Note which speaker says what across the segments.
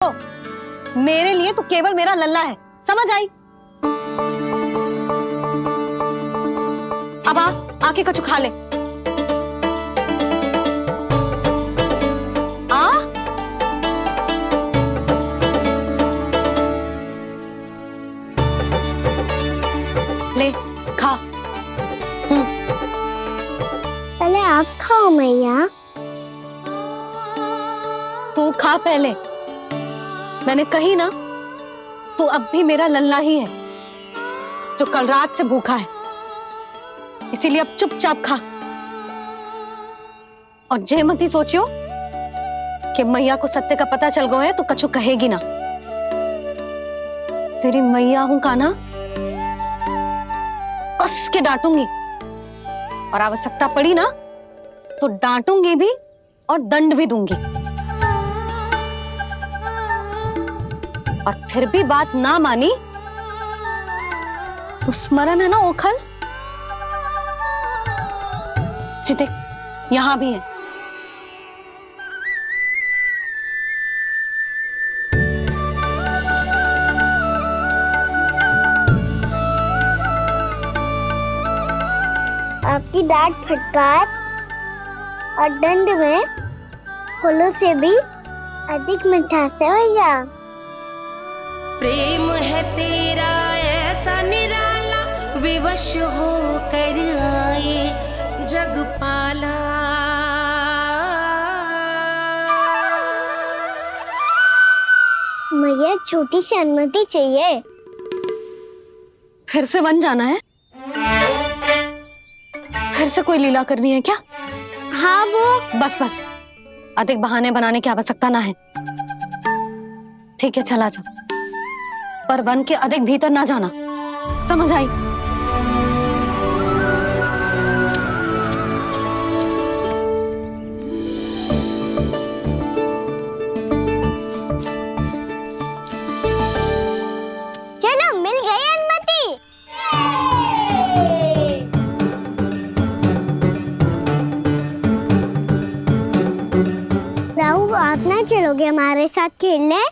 Speaker 1: लो, मेरे लिए तू केवल मेरा लल्ला है, समझ आई? अब आके कछु खा ले। ले खा।
Speaker 2: पहले आप खाओ मैया।
Speaker 1: तू खा पहले। मैंने कही ना, तू अब भी मेरा लल्ला ही है जो कल रात से भूखा है, इसीलिए अब चुपचाप खा। और जे मत ही सोचियो कि मैया को सत्य का पता चल गया है तो कछु कहेगी ना। तेरी मैया हूं कान्हा, कस के डांटूंगी, और आवश्यकता पड़ी ना तो डांटूंगी भी और दंड भी दूंगी। और फिर भी बात ना मानी तो स्मरण है ना ओखल, जिते यहां भी है।
Speaker 2: आपकी डांट फटकार और दंड में फूलों से भी अधिक मिठास है भैया।
Speaker 3: प्रेम है तेरा ऐसा निराला, विवश हो कर आए जगपाला।
Speaker 2: मैया छोटी सी अनुमति चाहिए।
Speaker 1: फिर से वन जाना है? फिर से कोई लीला करनी है क्या?
Speaker 2: हाँ वो
Speaker 1: बस बस, अधिक बहाने बनाने की आवश्यकता ना है। ठीक है चला जा, पर वन के अधिक भीतर ना जाना, समझ आई?
Speaker 2: चलो मिल गई अनुमति। राहु आप ना चलोगे हमारे साथ खेलने?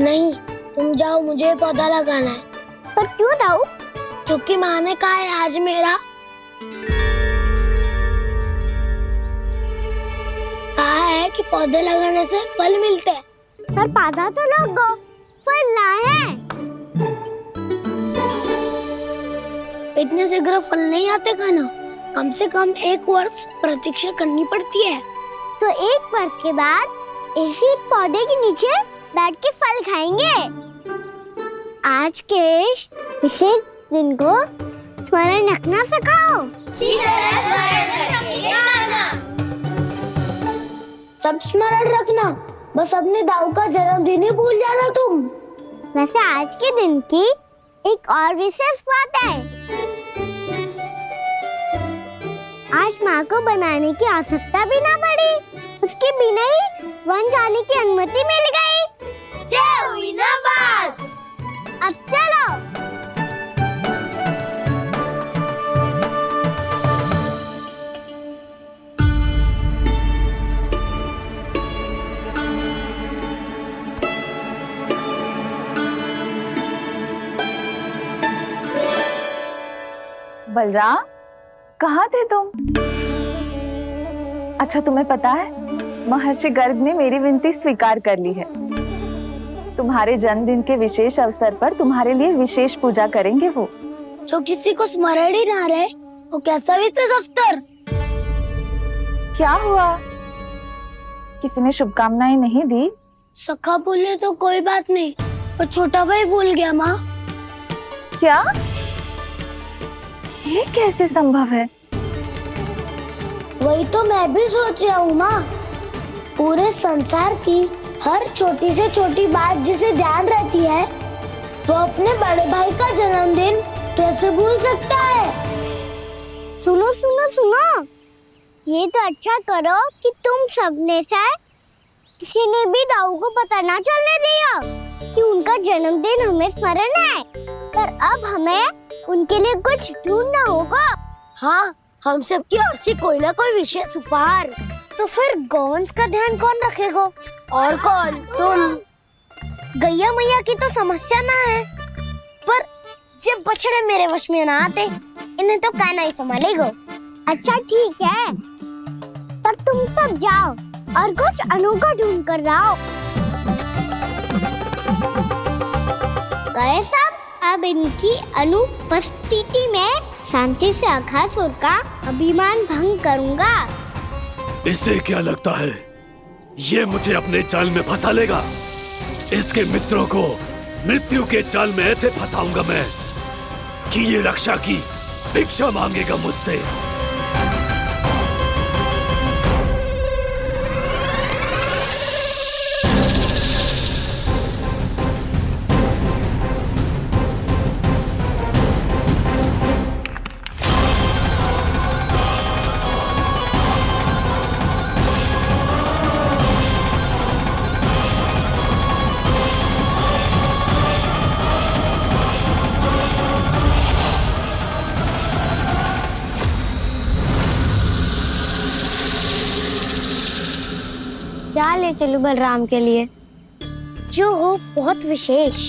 Speaker 4: नहीं, तुम जाओ, मुझे पौधा लगाना है।
Speaker 2: पर क्यों राहु?
Speaker 4: क्योंकि माँ ने कहा है आज मेरा कहा है कि पौधे लगाने से फल मिलते हैं।
Speaker 2: पर पौधा तो लगो, फल ना है।
Speaker 4: इतने शीघ्र फल नहीं आते खाना, कम से कम 1 वर्ष प्रतीक्षा करनी पड़ती है।
Speaker 2: तो 1 वर्ष के बाद इसी पौधे के नीचे बैठ के फल खाएंगे। आज के विशेष दिन को स्मरण रखना सिखाओ।
Speaker 4: सब स्मरण रखना, बस अपने दाऊ का जन्मदिन ही भूल जाना तुम।
Speaker 2: वैसे आज के दिन की एक और विशेष बात है। आज माँ को बनाने की आवश्यकता भी ना पड़ी, उसके बिना ही वन जाने की अनुमति मिल गई।
Speaker 4: जय हुई ना बात।
Speaker 2: अब चलो।
Speaker 5: बलराम, कहाँ थे तुम? अच्छा तुम्हें पता है, महर्षि गर्ग ने मेरी विनती स्वीकार कर ली है। तुम्हारे जन्मदिन के विशेष अवसर पर तुम्हारे लिए विशेष पूजा करेंगे वो।
Speaker 4: जो किसी को स्मरण ही ना रहे, वो कैसा विशेष अवसर?
Speaker 5: क्या हुआ? किसी ने शुभकामनाएं नहीं दी?
Speaker 4: सखा भूले तो कोई बात नहीं, पर छोटा भाई भूल गया माँ।
Speaker 5: क्या? ये कैसे संभव है?
Speaker 4: वही तो मैं भी सोच रहा हूँ माँ। पूरे संसार की हर छोटी से छोटी बात जिसे ध्यान रहती है, वो अपने बड़े भाई का जन्मदिन कैसे भूल सकता है?
Speaker 2: सुनो सुनो सुनो, ये तो अच्छा करो कि तुम सबने से किसी ने भी दाऊ को पता ना चलने दिया कि उनका जन्मदिन हमें स्मरण है। पर अब हमें उनके लिए कुछ ढूंढना होगा।
Speaker 4: हाँ, हम सबकी ओर से कोई ना कोई विशेष उपहार
Speaker 2: तो फिर गौवंश का ध्यान कौन रखेगा? और कौन? तुम। गैया मैया की तो समस्या ना है, पर जब बछड़े मेरे वश में ना आते, इन्हें तो कान्हा ही संभालेगा। अच्छा ठीक है, पर तुम सब जाओ और कुछ अनोखा ढूंढ कर लाओ। गए सब। अब इनकी अनुपस्थिति में शांति से अघासुर का अभिमान भंग करूंगा।
Speaker 6: इसे क्या लगता है ये मुझे अपने जाल में फंसा लेगा? इसके मित्रों को मृत्यु के जाल में ऐसे फंसाऊंगा मैं कि ये रक्षा की भिक्षा मांगेगा मुझसे।
Speaker 2: क्या ले चलूं बलराम के लिए जो हो बहुत विशेष?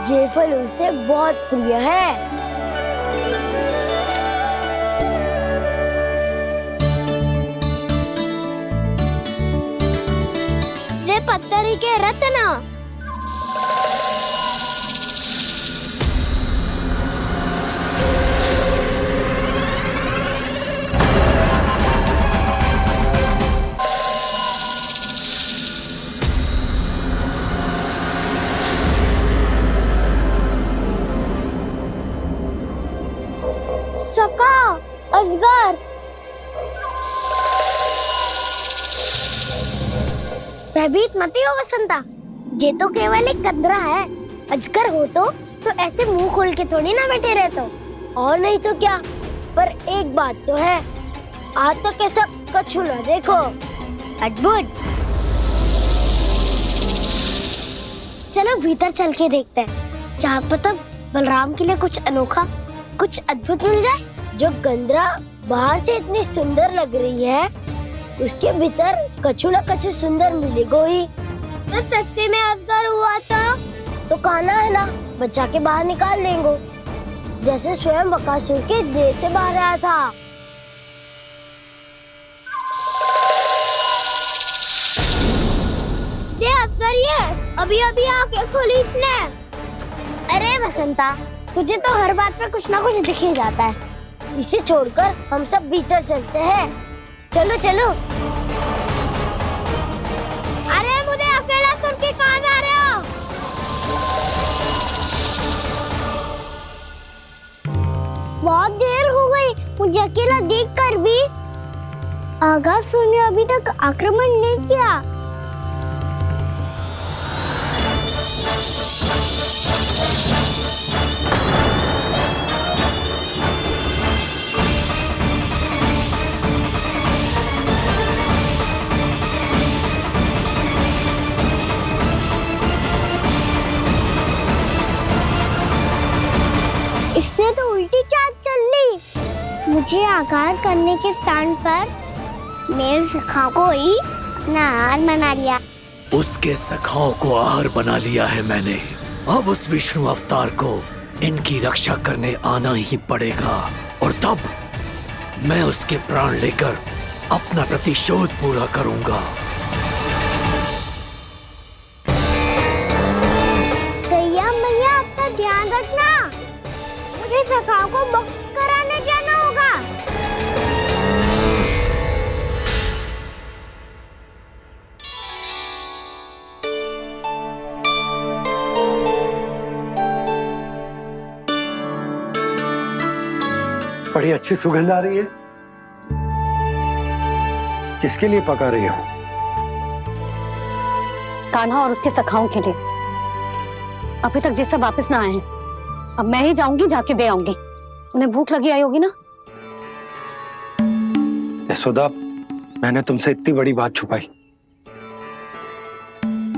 Speaker 2: ये फल उसे बहुत प्रिय है। पत्थरी के रत्न। सका, अजगर। भयभीत मत हो वसंता, ये तो केवल एक कंदरा है। अजगर हो तो ऐसे मुंह खोल के थोड़ी ना बैठे रहते हो। और नहीं तो क्या, पर एक बात तो है, आज तक तो ऐसा कछु ना देखो। अद्भुत। चलो भीतर चल के देखते हैं, क्या पता बलराम के लिए कुछ अनोखा, कुछ अद्भुत मिल जाए। जो कंदरा बाहर से इतनी सुंदर लग रही है, उसके भीतर कछु न कछु सुंदर मिलेगा ही। तो सस्ते में अजगर हुआ तो कान्हा है ना, बच्चा के बाहर निकाल देंगे, जैसे स्वयं बकासुर के देह से बाहर आया था। ये अजगर ये अभी आंखें खोली इसने। अरे बसंता, तुझे तो हर बात में कुछ ना कुछ दिख ही जाता है। इसे छोड़कर हम सब भीतर चलते हैं। चलो चलो। अरे मुझे अकेला सुन के कहाँ जा रहे हो? बहुत देर हो गई, मुझे अकेला देखकर भी। अघासुर ने अभी तक आक्रमण नहीं किया। इसने तो उल्टी चाल चल ली। मुझे आघात करने के स्थान पर मेरे सखा को ही अपना आहार बना लिया।
Speaker 6: उसके सखाओं को आहार बना लिया है मैंने। अब उस विष्णु अवतार को इनकी रक्षा करने आना ही पड़ेगा, और तब मैं उसके प्राण लेकर अपना प्रतिशोध पूरा करूंगा।
Speaker 2: गैया मैया, अपना ध्यान रखना, मुझे सखा को मुक्त कराने जाना होगा।
Speaker 7: बड़ी अच्छी सुगंध आ रही है। किसके लिए पका रही हो?
Speaker 1: कान्हा और उसके सखाओं के लिए। अभी तक जैसा वापस ना आए हैं, अब मैं ही जाऊंगी, जाके दे आऊंगी। उन्हें भूख लगी आई होगी ना।
Speaker 7: यशोदा, मैंने तुमसे इतनी बड़ी बात छुपाई,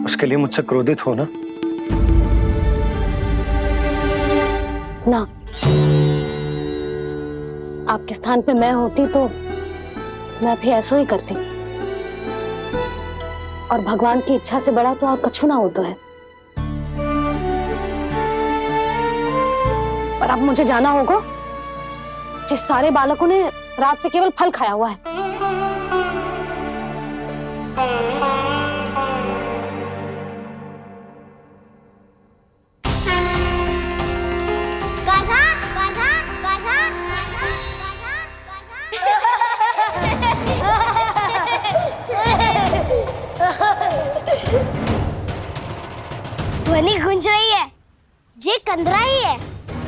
Speaker 7: उसके लिए मुझसे क्रोधित हो ना?
Speaker 1: ना, आपके स्थान पे मैं होती तो मैं भी ऐसा ही करती। और भगवान की इच्छा से बड़ा तो और कछु ना होता है। पर अब मुझे जाना होगा। जिस सारे बालकों ने रात से केवल फल खाया हुआ है।
Speaker 2: ध्वनि गूंज रही है, ये कंदरा ही है।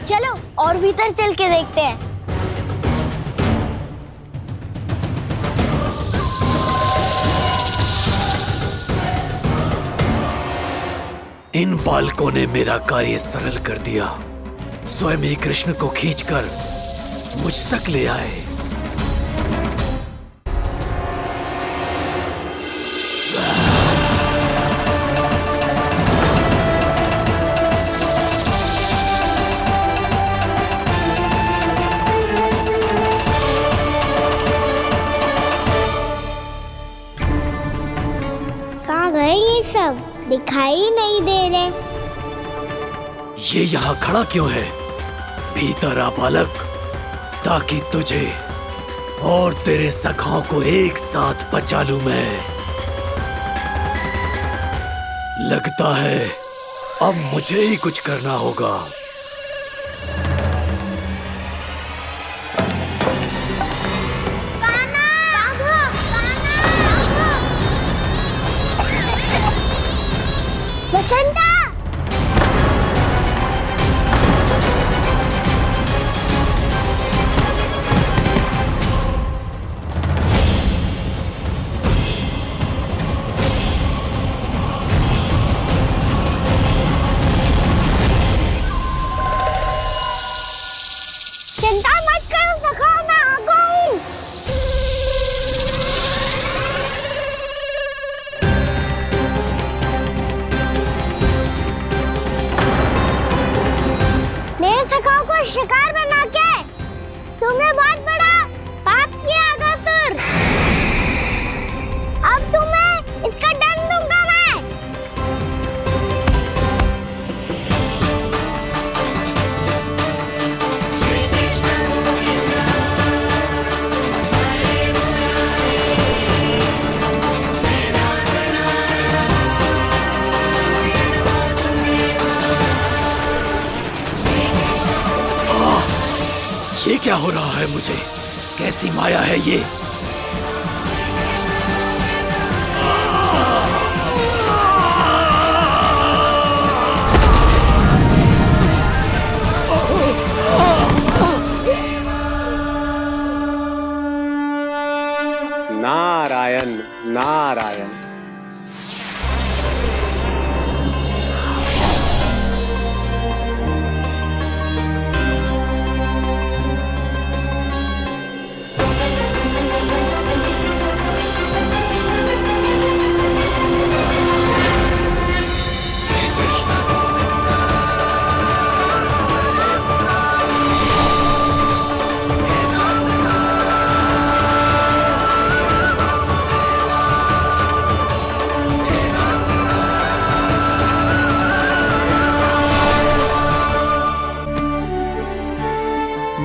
Speaker 2: चलो और भीतर चल के देखते हैं।
Speaker 6: इन बालकों ने मेरा कार्य सरल कर दिया। स्वयं ही कृष्ण को खींचकर मुझ तक ले आए।
Speaker 2: कहाँ गए ये सब? दिखाई नहीं दे रहे।
Speaker 6: ये यहाँ खड़ा क्यों है? भीतर आ बालक, ताकि तुझे और तेरे सखाओं को एक साथ बचा लूं मैं। लगता है अब मुझे ही कुछ करना होगा।
Speaker 2: बसंता! चिंता मत करो सखाओ, मैं आ गई। मेरे सखाओं को शिकार बना के तुमने बहुत बड़ा पाप किया अगासुर। अब तुम्हें इसका दंड दूंगा मैं।
Speaker 6: ये क्या हो रहा है मुझे? कैसी माया है ये?
Speaker 7: नारायण नारायण।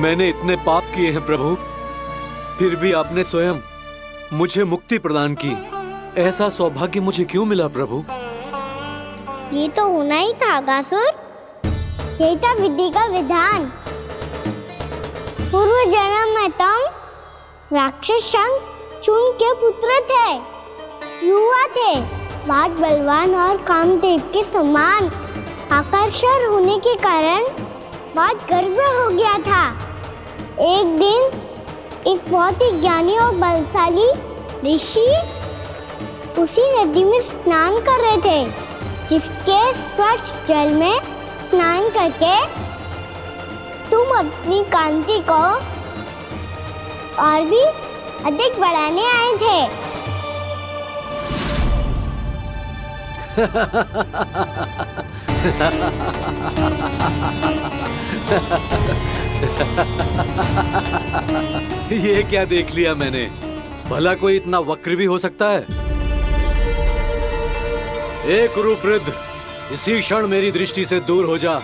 Speaker 8: मैंने इतने पाप किए हैं प्रभु, फिर भी आपने स्वयं मुझे मुक्ति प्रदान की। ऐसा सौभाग्य मुझे क्यों मिला प्रभु?
Speaker 2: ये तो होना ही था अगासुर। यही था विधि का विधान। पूर्व जन्म में तुम राक्षस शंखचूड़ के पुत्र थे, युवा थे, बहुत बलवान और कामदेव के समान। आकर्षण होने के कारण बहुत गर्व हो गया था। एक दिन एक बहुत ही ज्ञानी और बलशाली ऋषि उसी नदी में स्नान कर रहे थे, जिसके स्वच्छ जल में स्नान करके तुम अपनी कांति को और भी अधिक बढ़ाने आए थे।
Speaker 8: ये क्या देख लिया मैंने? भला कोई इतना वक्र भी हो सकता है? एक रूपवृद्ध, इसी क्षण मेरी दृष्टि से दूर हो जा।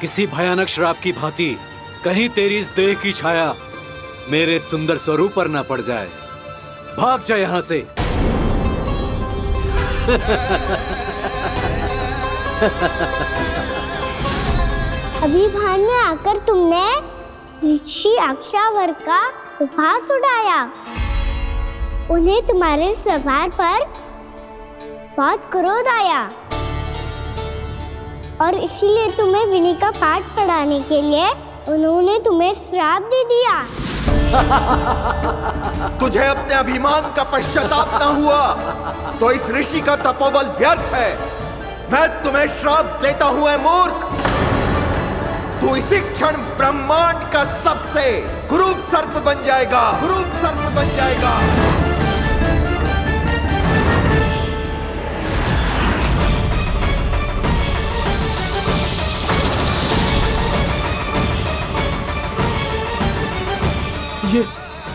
Speaker 8: किसी भयानक श्राप की भांति कहीं तेरी इस देह की छाया मेरे सुंदर स्वरूप पर न पड़ जाए। भाग जा यहां से।
Speaker 2: अभी भान में आकर तुमने ऋषि अक्षावर का उपहास उड़ाया। उन्हें तुम्हारे सवार पर बहुत क्रोध आया और इसीलिए तुम्हें विनी का पाठ पढ़ाने के लिए उन्होंने तुम्हें श्राप दे दिया।
Speaker 9: तुझे अपने अभिमान का पश्चाताप न हुआ तो इस ऋषि का तपोबल व्यर्थ है। मैं तुम्हें श्राप देता हूं, मूर्ख। तू इसी क्षण ब्रह्मांड का सबसे क्रूर सर्प बन जाएगा, क्रूर सर्प बन जाएगा।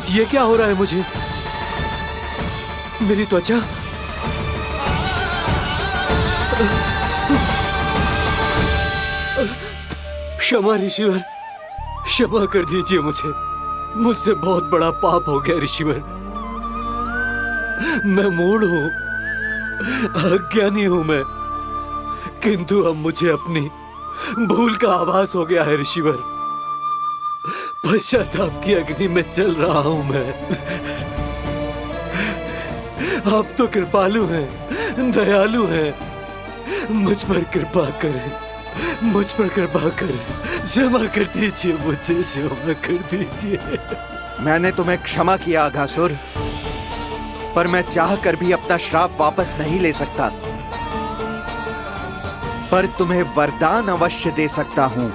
Speaker 8: ये क्या हो रहा है मुझे? मेरी त्वचा, क्षमा ऋषिवर, क्षमा कर दीजिए मुझे। मुझसे बहुत बड़ा पाप हो गया ऋषिवर। मैं मूढ़ हूं, अज्ञानी हूं मैं, किंतु अब मुझे अपनी भूल का आभास हो गया है ऋषिवर। पश्चाताप की अग्नि में जल रहा हूं मैं। आप तो कृपालु हैं, दयालु हैं। मुझ पर कृपा करें, मुझ पर कृपा करें। क्षमा कर दीजिए मुझे, क्षमा कर दीजिए।
Speaker 9: मैंने तुम्हें क्षमा किया अघासुर, पर मैं चाहकर भी अपना श्राप वापस नहीं ले सकता। पर तुम्हें वरदान अवश्य दे सकता हूं।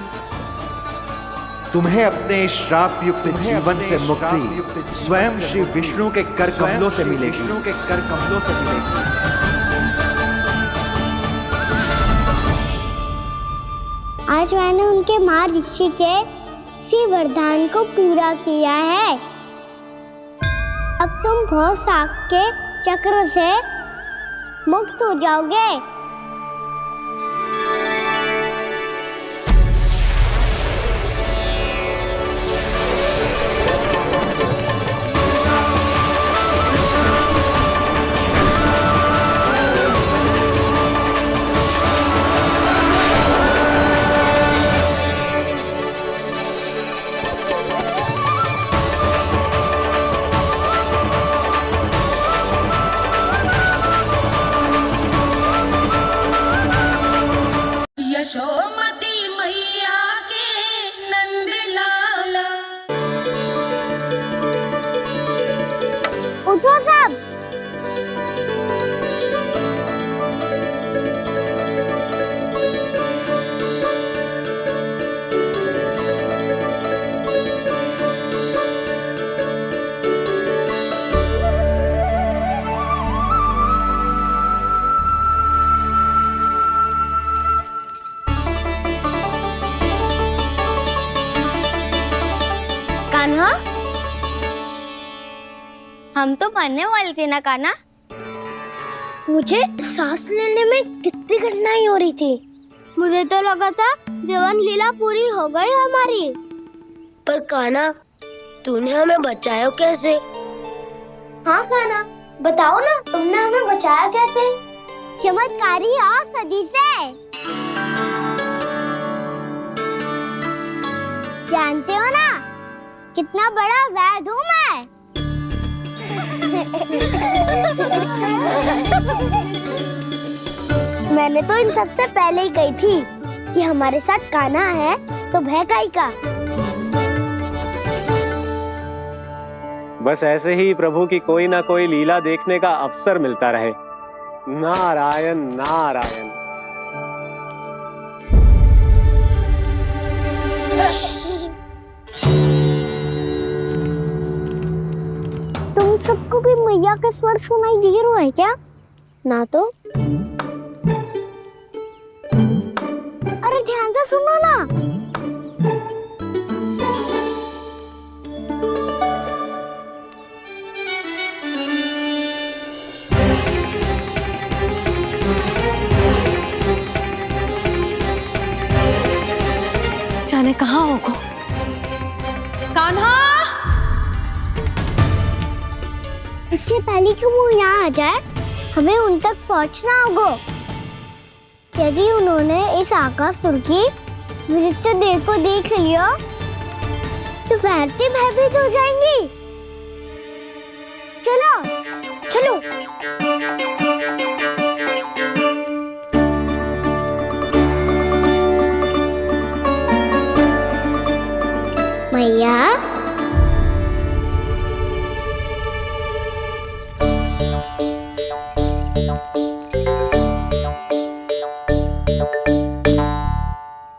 Speaker 9: तुम्हें अपने श्राप युक्त जीवन से मुक्ति स्वयं श्री विष्णु के कर कमलों से मिलेगी, विष्णु के कर कमलों से मिलेगी।
Speaker 2: आज मैंने उनके मां ऋषि के इसी वरदान को पूरा किया है। अब तुम भव साग के चक्र से मुक्त हो जाओगे।
Speaker 3: यशोमती मैया के नंद लाला।
Speaker 2: उठो सब। कान्हा, हम तो मरने वाले थे ना कान्हा। मुझे सांस लेने में कितनी कठिनाई हो रही थी। मुझे तो लगा था जीवन लीला पूरी हो गई हमारी।
Speaker 4: पर कान्हा, तूने हमें बचाया कैसे?
Speaker 2: हाँ कान्हा, बताओ ना, तुमने हमें बचाया कैसे? चमत्कारी और सदी से। जानते हो ना कितना बड़ा वैद्य हूँ मैं। मैंने तो इन सबसे पहले ही कही थी कि हमारे साथ कान्हा है तो भय काई का।
Speaker 7: बस ऐसे ही प्रभु की कोई ना कोई लीला देखने का अवसर मिलता रहे। नारायण नारायण।
Speaker 2: तुम सबको भी मैया के स्वर सुनाई दे रहे हैं क्या? ना तो अरे ध्यान से सुनो ना।
Speaker 1: जाने कहाँ होगो। कान्हा,
Speaker 2: इससे पहले कि वो यहाँ आ जाए, हमें उन तक पहुँचना होगा। यदि उन्होंने इस आकाशुर की नृत्य देह को देख लिया तो वैरती भयभीत हो जाएंगी। चलो चलो। मैया,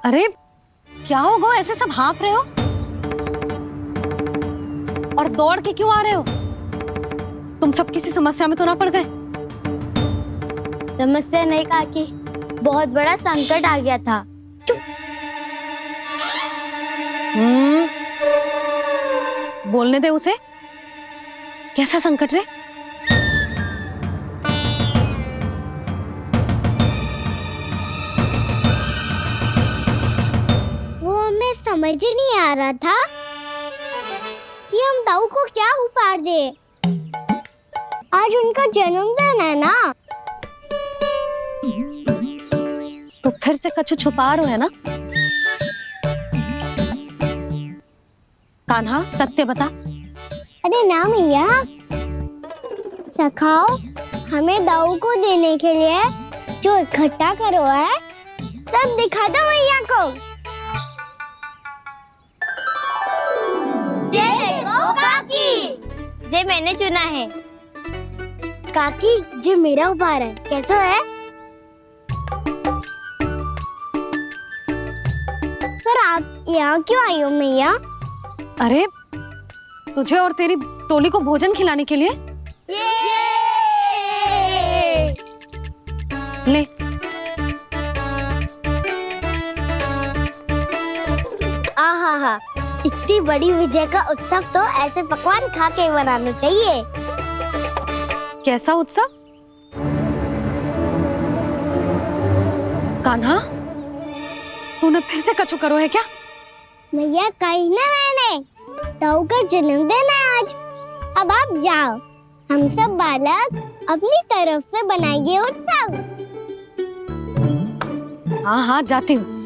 Speaker 1: अरे क्या हो गो, ऐसे सब हाँफ रहे हो और दौड़ के क्यों आ रहे हो? तुम सब किसी समस्या में तो ना पड़ गए?
Speaker 4: समस्या नहीं काकी, बहुत बड़ा संकट आ गया था।
Speaker 1: बोलने दे उसे। कैसा संकट रे?
Speaker 2: वो हमें समझ ही नहीं आ रहा था कि हम दाऊ को क्या उपहार दे। आज उनका जन्मदिन है ना।
Speaker 1: तो फिर से कछु छुपा रहे हो है ना? कान्हा, सत्य बता।
Speaker 2: अरे ना मैया, सखाओ हमें दाऊ को देने के लिए जो इकट्ठा करो है सब दिखा दो मैया को।
Speaker 4: ये देखो काकी, जे मैंने चुना है।
Speaker 2: काकी, जो मेरा उपहार है कैसा है? पर आप यहाँ क्यों आई हो मैया?
Speaker 1: अरे तुझे और तेरी टोली को भोजन खिलाने के लिए। ले।
Speaker 2: आहा, इतनी बड़ी विजय का उत्सव तो ऐसे पकवान खा के मनाना चाहिए।
Speaker 1: कैसा उत्सव? कान्हा, तूने फिर से कछु करो है क्या?
Speaker 2: मैया, कही ना मैंने, दाऊ का जन्मदिन है आज। अब आप जाओ, हम सब बालक अपनी तरफ से बनाएंगे उत्सव।
Speaker 1: हाँ हाँ, जाती हूँ।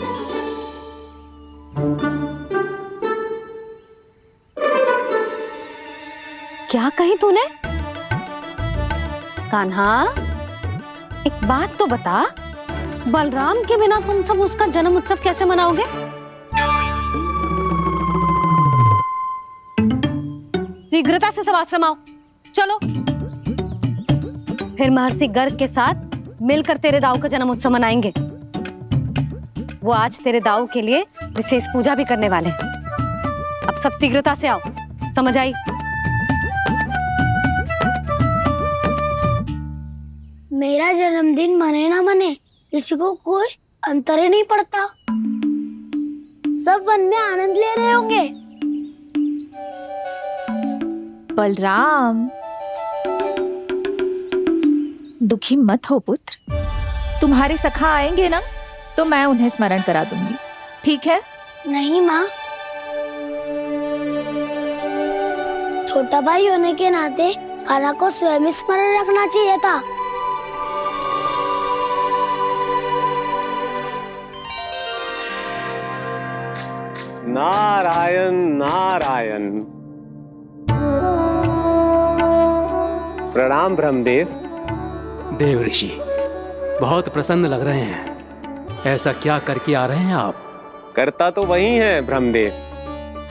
Speaker 1: क्या कही तूने? कान्हा, एक बात तो बता, बलराम के बिना तुम सब उसका जन्म उत्सव कैसे मनाओगे? शीघ्रता से सब आश्रम आओ, चलो। फिर महर्षि गर्ग के साथ मिलकर तेरे दाऊ का जन्म उत्सव मनाएंगे। वो आज तेरे दाऊ के लिए विशेष पूजा भी करने वाले हैं। अब सब शीघ्रता से आओ, समझ आई?
Speaker 4: मेरा जन्मदिन मने ना मने, किसी को कोई अंतर ही नहीं पड़ता। सब वन में आनंद ले रहे होंगे।
Speaker 5: बलराम, दुखी मत हो पुत्र। तुम्हारे सखा आएंगे ना, तो मैं उन्हें स्मरण करा दूंगी, ठीक है?
Speaker 4: नहीं माँ, छोटा भाई होने के नाते कान्हा को स्वयं स्मरण रखना चाहिए था।
Speaker 7: नारायण नारायण। प्रणाम ब्रह्मदेव।
Speaker 8: देव ऋषि, बहुत प्रसन्न लग रहे हैं। ऐसा क्या करके आ रहे हैं आप?
Speaker 7: करता तो वही है ब्रह्मदेव,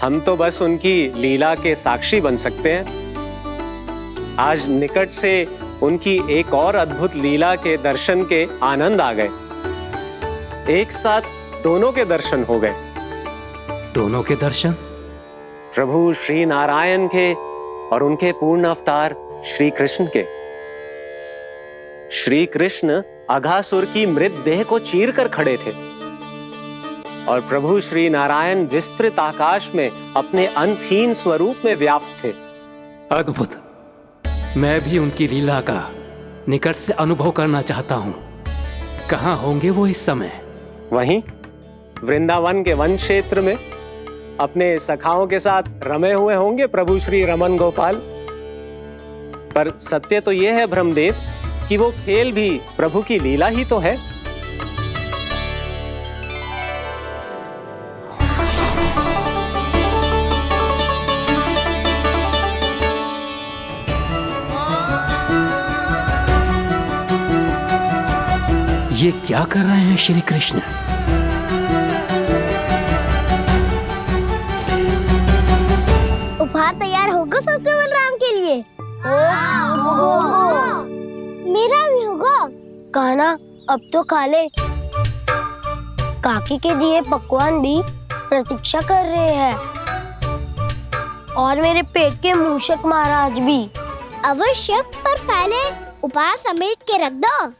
Speaker 7: हम तो बस उनकी लीला के साक्षी बन सकते हैं। आज निकट से उनकी एक और अद्भुत लीला के दर्शन के आनंद आ गए। एक साथ दोनों के दर्शन हो गए।
Speaker 8: दोनों के दर्शन?
Speaker 7: प्रभु श्री नारायण के और उनके पूर्ण अवतार श्री कृष्ण के। श्री कृष्ण अघासुर की मृत देह को चीर कर खड़े थे और प्रभु श्री नारायण विस्तृत आकाश में अपने अंतहीन स्वरूप में व्याप्त थे।
Speaker 6: अद्भुत। मैं भी उनकी लीला का निकट से अनुभव करना चाहता हूँ। कहाँ होंगे वो इस समय?
Speaker 7: वहीं वृंदावन के वन क्षेत्र में अपने सखाओं के साथ रमे हुए होंगे प्रभु श्री रमन गोपाल। पर सत्य तो यह है ब्रह्मदेव कि वो खेल भी प्रभु की लीला ही तो है।
Speaker 6: ये क्या कर रहे हैं श्री कृष्ण?
Speaker 2: उपहार तैयार होगा सबके बलराम के लिए। मेरा भी होगा।
Speaker 4: कहना अब तो खा ले। काकी के दिए पकवान भी प्रतीक्षा कर रहे हैं और मेरे पेट के मूषक महाराज भी।
Speaker 2: अवश्य, पर पहले उपहार समेट के रख दो।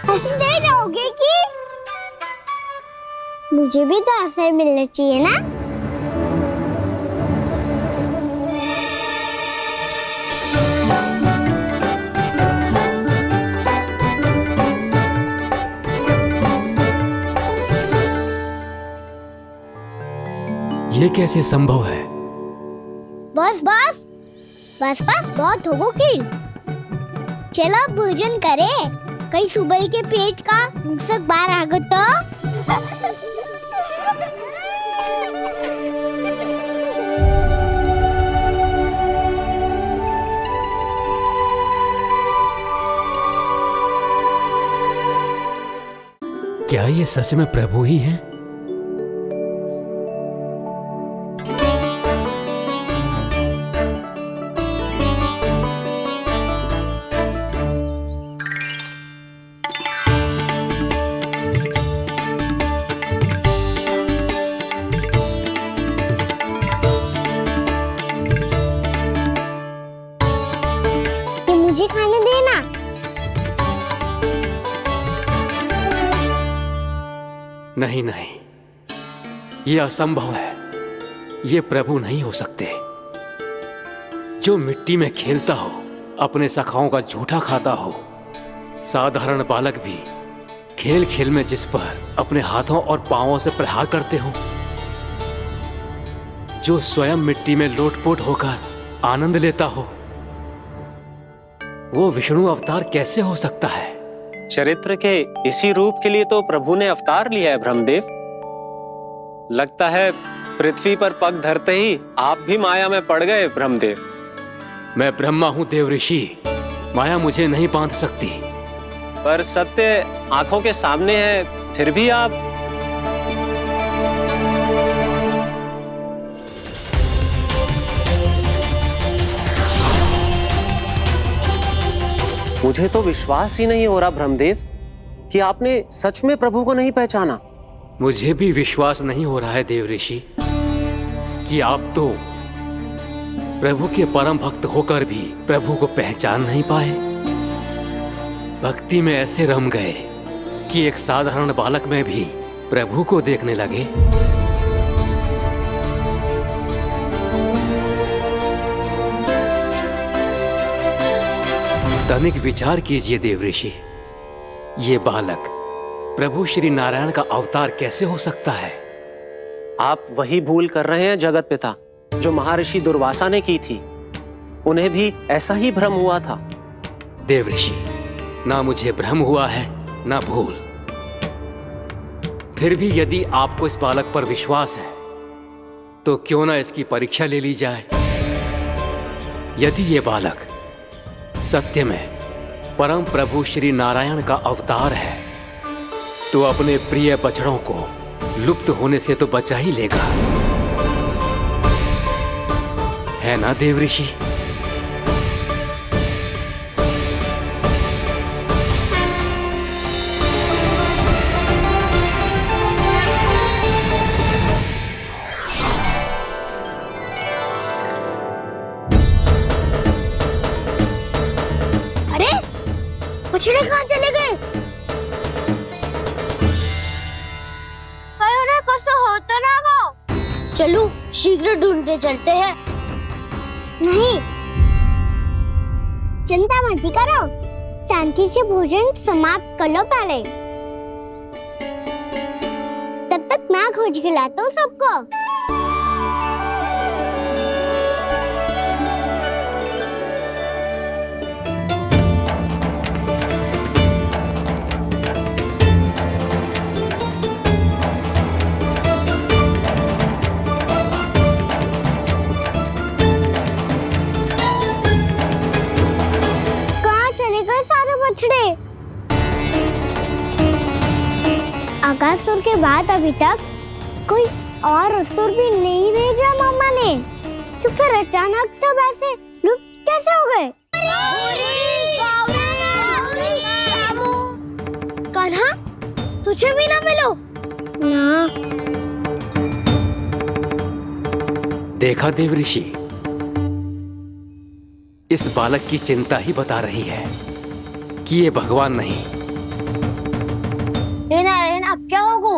Speaker 2: हंसते रहोगे कि मुझे भी तो अवसर मिलना चाहिए ना।
Speaker 6: ये कैसे संभव है?
Speaker 2: बस बस बस बस बहुत हो गई। चलो भोजन करें। कहीं सुबह के पेट का मूषक बाहर आ गया तो।
Speaker 6: क्या ये सच में प्रभु ही हैं?
Speaker 2: मुझे खाने देना।
Speaker 6: नहीं नहीं, ये असंभव है। ये प्रभु नहीं हो सकते। जो मिट्टी में खेलता हो, अपने सखाओं का झूठा खाता हो, साधारण बालक भी खेल खेल में जिस पर अपने हाथों और पांवों से प्रहार करते हो, जो स्वयं मिट्टी में लोटपोट होकर आनंद लेता हो, वो विष्णु अवतार कैसे हो सकता है?
Speaker 7: चरित्र के इसी रूप के लिए तो प्रभु ने अवतार लिया है ब्रह्मदेव। लगता है पृथ्वी पर पग धरते ही आप भी माया में पड़ गए ब्रह्मदेव।
Speaker 6: मैं ब्रह्मा हूं देव ऋषि, माया मुझे नहीं बांध सकती।
Speaker 7: पर सत्य आंखों के सामने है, फिर भी आप। मुझे तो विश्वास ही नहीं हो रहा ब्रह्मदेव कि आपने सच में प्रभु को नहीं पहचाना।
Speaker 6: मुझे भी विश्वास नहीं हो रहा है देव ऋषि कि आप तो प्रभु के परम भक्त होकर भी प्रभु को पहचान नहीं पाए। भक्ति में ऐसे रम गए कि एक साधारण बालक में भी प्रभु को देखने लगे। तनिक विचार कीजिए देव ऋषि, ये बालक प्रभु श्री नारायण का अवतार कैसे हो सकता है?
Speaker 7: आप वही भूल कर रहे हैं जगत पिता, जो महर्षि दुर्वासा ने की थी। उन्हें भी ऐसा ही भ्रम हुआ था।
Speaker 6: देव ऋषि, ना मुझे भ्रम हुआ है ना भूल। फिर भी यदि आपको इस बालक पर विश्वास है तो क्यों ना इसकी परीक्षा ले ली जाए। यदि ये बालक सत्य में परम प्रभु श्री नारायण का अवतार है तो अपने प्रिय बछड़ों को लुप्त होने से तो बचा ही लेगा।
Speaker 10: है ना देव ऋषि?
Speaker 2: अरे बछड़े कहाँ चले गए? कहीं उन्हें कुछ हो तो ना वो। चलो शीघ्र ढूंढते चलते हैं। नहीं, चिंता मत करो, शांति से भोजन समाप्त कर लो पहले। तब तक मैं खोज के लाता हूँ सबको। अगासुर के बाद अभी तक कोई और असुर भी नहीं भेजा मामा ने, तो फिर अचानक सब ऐसे लुप्त कैसे हो गए? कान्हा, तुझे भी ना मिलो ना।
Speaker 10: देखा देव ऋषि, इस बालक की चिंता ही बता रही है कि ये भगवान नहीं।
Speaker 2: नारायण, अब क्या होगा?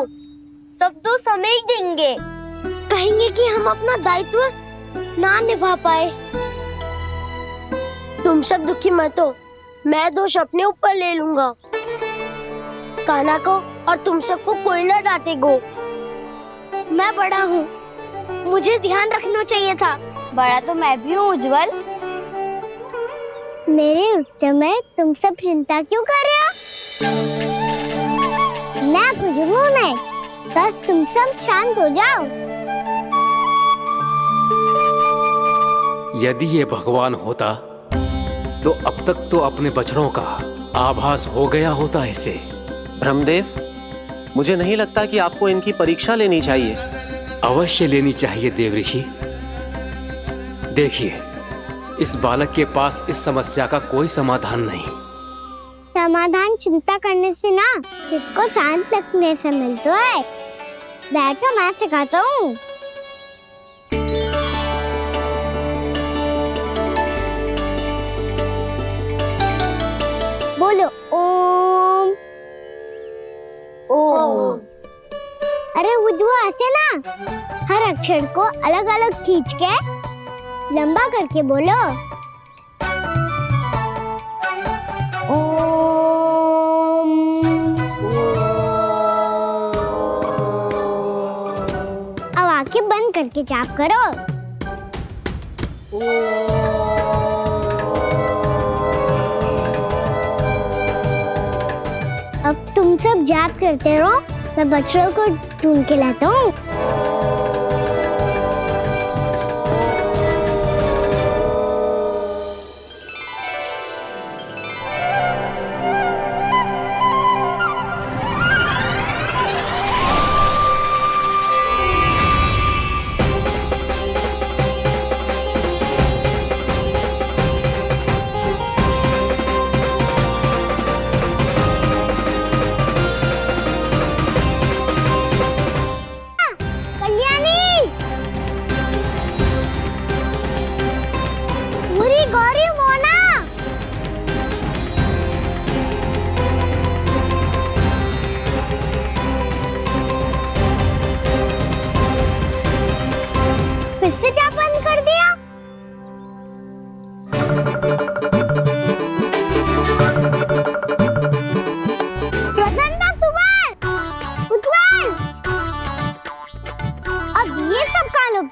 Speaker 2: सब तो समझ देंगे, कहेंगे कि हम अपना दायित्व ना निभा पाए। तुम सब दुखी मत हो, मैं दोष अपने ऊपर ले लूंगा। कान्हा को और तुम सबको कोई ना डांटेगो। मैं बड़ा हूँ, मुझे ध्यान रखना चाहिए था। बड़ा तो मैं भी हूँ उज्जवल। मेरे उत्तर में तुम सब चिंता क्यों कर रहे हो? मैं कुछ नहीं, बस तुम सब शांत हो जाओ।
Speaker 10: यदि ये भगवान होता तो अब तक तो अपने बछड़ों का आभास हो गया होता इसे।
Speaker 7: ब्रह्मदेव, मुझे नहीं लगता कि आपको इनकी परीक्षा लेनी चाहिए।
Speaker 10: अवश्य लेनी चाहिए देव ऋषि। देखिए, इस बालक के पास इस समस्या का कोई समाधान नहीं।
Speaker 2: समाधान चिंता करने से ना, चित्त को शांत रखने से मिलता है। बैठो, मैं सिखाता हूँ। बोलो ओम। ओम। अरे उज्जवा, ऐसे ना हर अक्षर को अलग अलग खींच के लंबा करके बोलो। अब आंखें बंद करके जाप करो। अब तुम सब जाप करते रहो, मैं बच्चों को ढूंढ के लाता हूँ।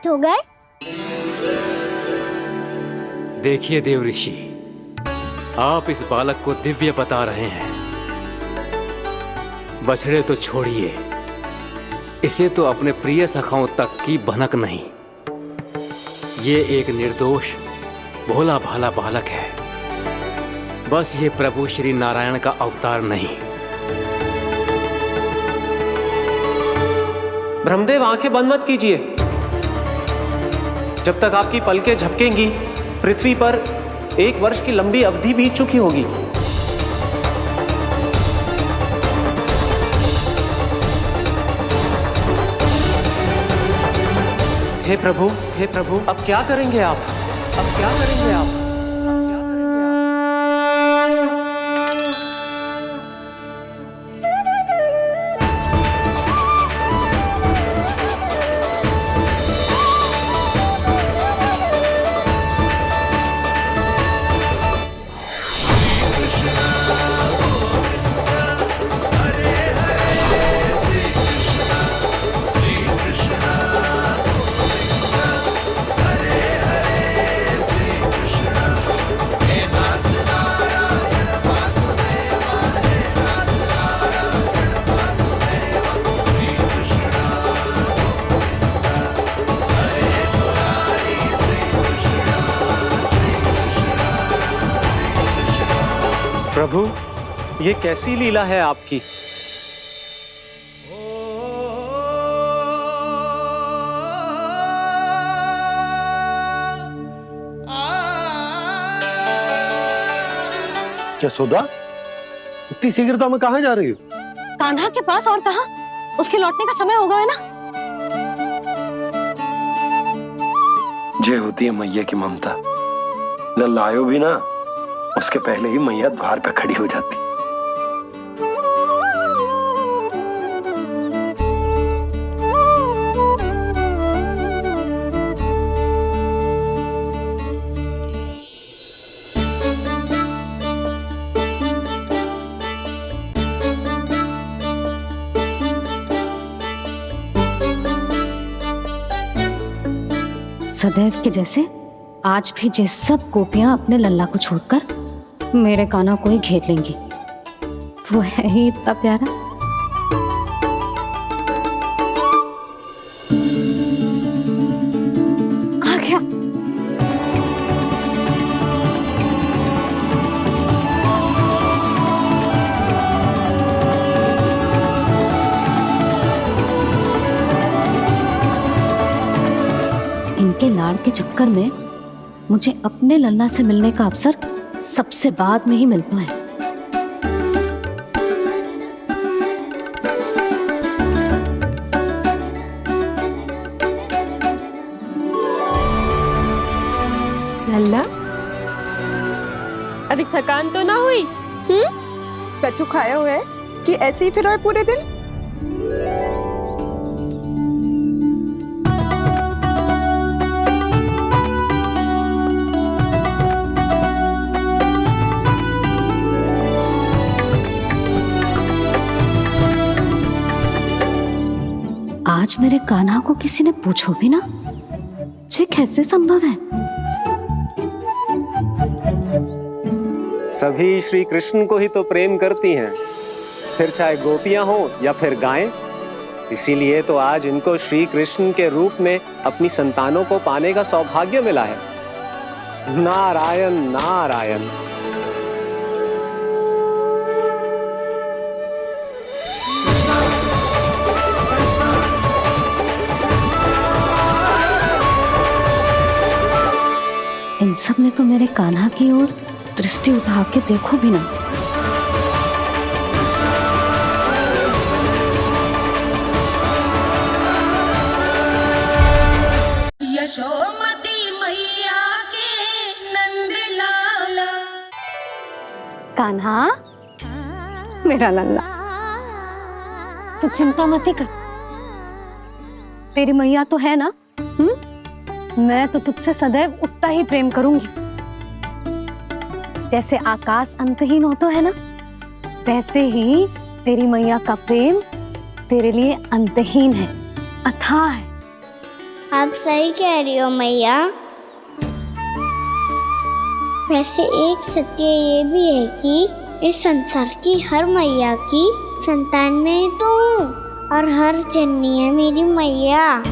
Speaker 2: हो गए।
Speaker 10: देखिए देव ऋषि, आप इस बालक को दिव्य बता रहे हैं। बछड़े तो छोड़िए, इसे तो अपने प्रिय सखाओं तक की भनक नहीं। ये एक निर्दोष भोला भाला बालक है, बस ये प्रभु श्री नारायण का अवतार नहीं।
Speaker 7: ब्रह्मदेव, आंखें बंद मत कीजिए। जब तक आपकी पलकें झपकेंगी पृथ्वी पर 1 वर्ष की लंबी अवधि बीत चुकी होगी। हे प्रभु, अब क्या करेंगे आप? अब क्या करेंगे आप? प्रभु, ये कैसी लीला है आपकी?
Speaker 11: यशोदा, इतनी शीघ्रता में कहाँ जा रही हो?
Speaker 1: कान्हा के पास, और कहाँ? उसके लौटने का समय होगा है ना।
Speaker 11: जे होती है मैया की ममता, लल्ला आयो भी ना, उसके पहले ही मैया द्वार पे खड़ी हो जाती।
Speaker 1: सदैव के जैसे आज भी जे सब गोपियां अपने लल्ला को छोड़कर मेरे कान्हा को ही घेर लेंगी। वो है ही इतना प्यारा। आ गया। इनके लाड़ के चक्कर में मुझे अपने लल्ला से मिलने का अवसर सबसे बाद में ही मिलता है।
Speaker 12: लल्ला, अभी थकान तो ना हुई? कछु खाया हुआ है कि ऐसे ही फिर रहे पूरे दिन?
Speaker 1: आज मेरे कान्हा को किसी ने पूछो भी ना, ये कैसे संभव है?
Speaker 7: सभी श्री कृष्ण को ही तो प्रेम करती हैं, फिर चाहे गोपियां हो या फिर गायें। इसीलिए तो आज इनको श्री कृष्ण के रूप में अपनी संतानों को पाने का सौभाग्य मिला है। नारायण नारायण।
Speaker 1: इन सब ने तो मेरे कान्हा की ओर दृष्टि उठा के देखो भी ना।
Speaker 3: यशोमती मैया के नंद लाला।
Speaker 1: कान्हा, मेरा लल्ला, तू चिंता मत कर। तेरी मैया तो है ना। मैं तो तुझसे सदैव उतना ही प्रेम करूंगी। जैसे आकाश अंतहीन होता है ना, वैसे ही तेरी मैया का प्रेम तेरे लिए अंतहीन है, अथाह है।
Speaker 2: आप सही कह रही हो मैया। वैसे एक सत्य ये भी है कि इस संसार की हर मैया की संतान में तो हूँ, और हर जननी है मेरी मैया।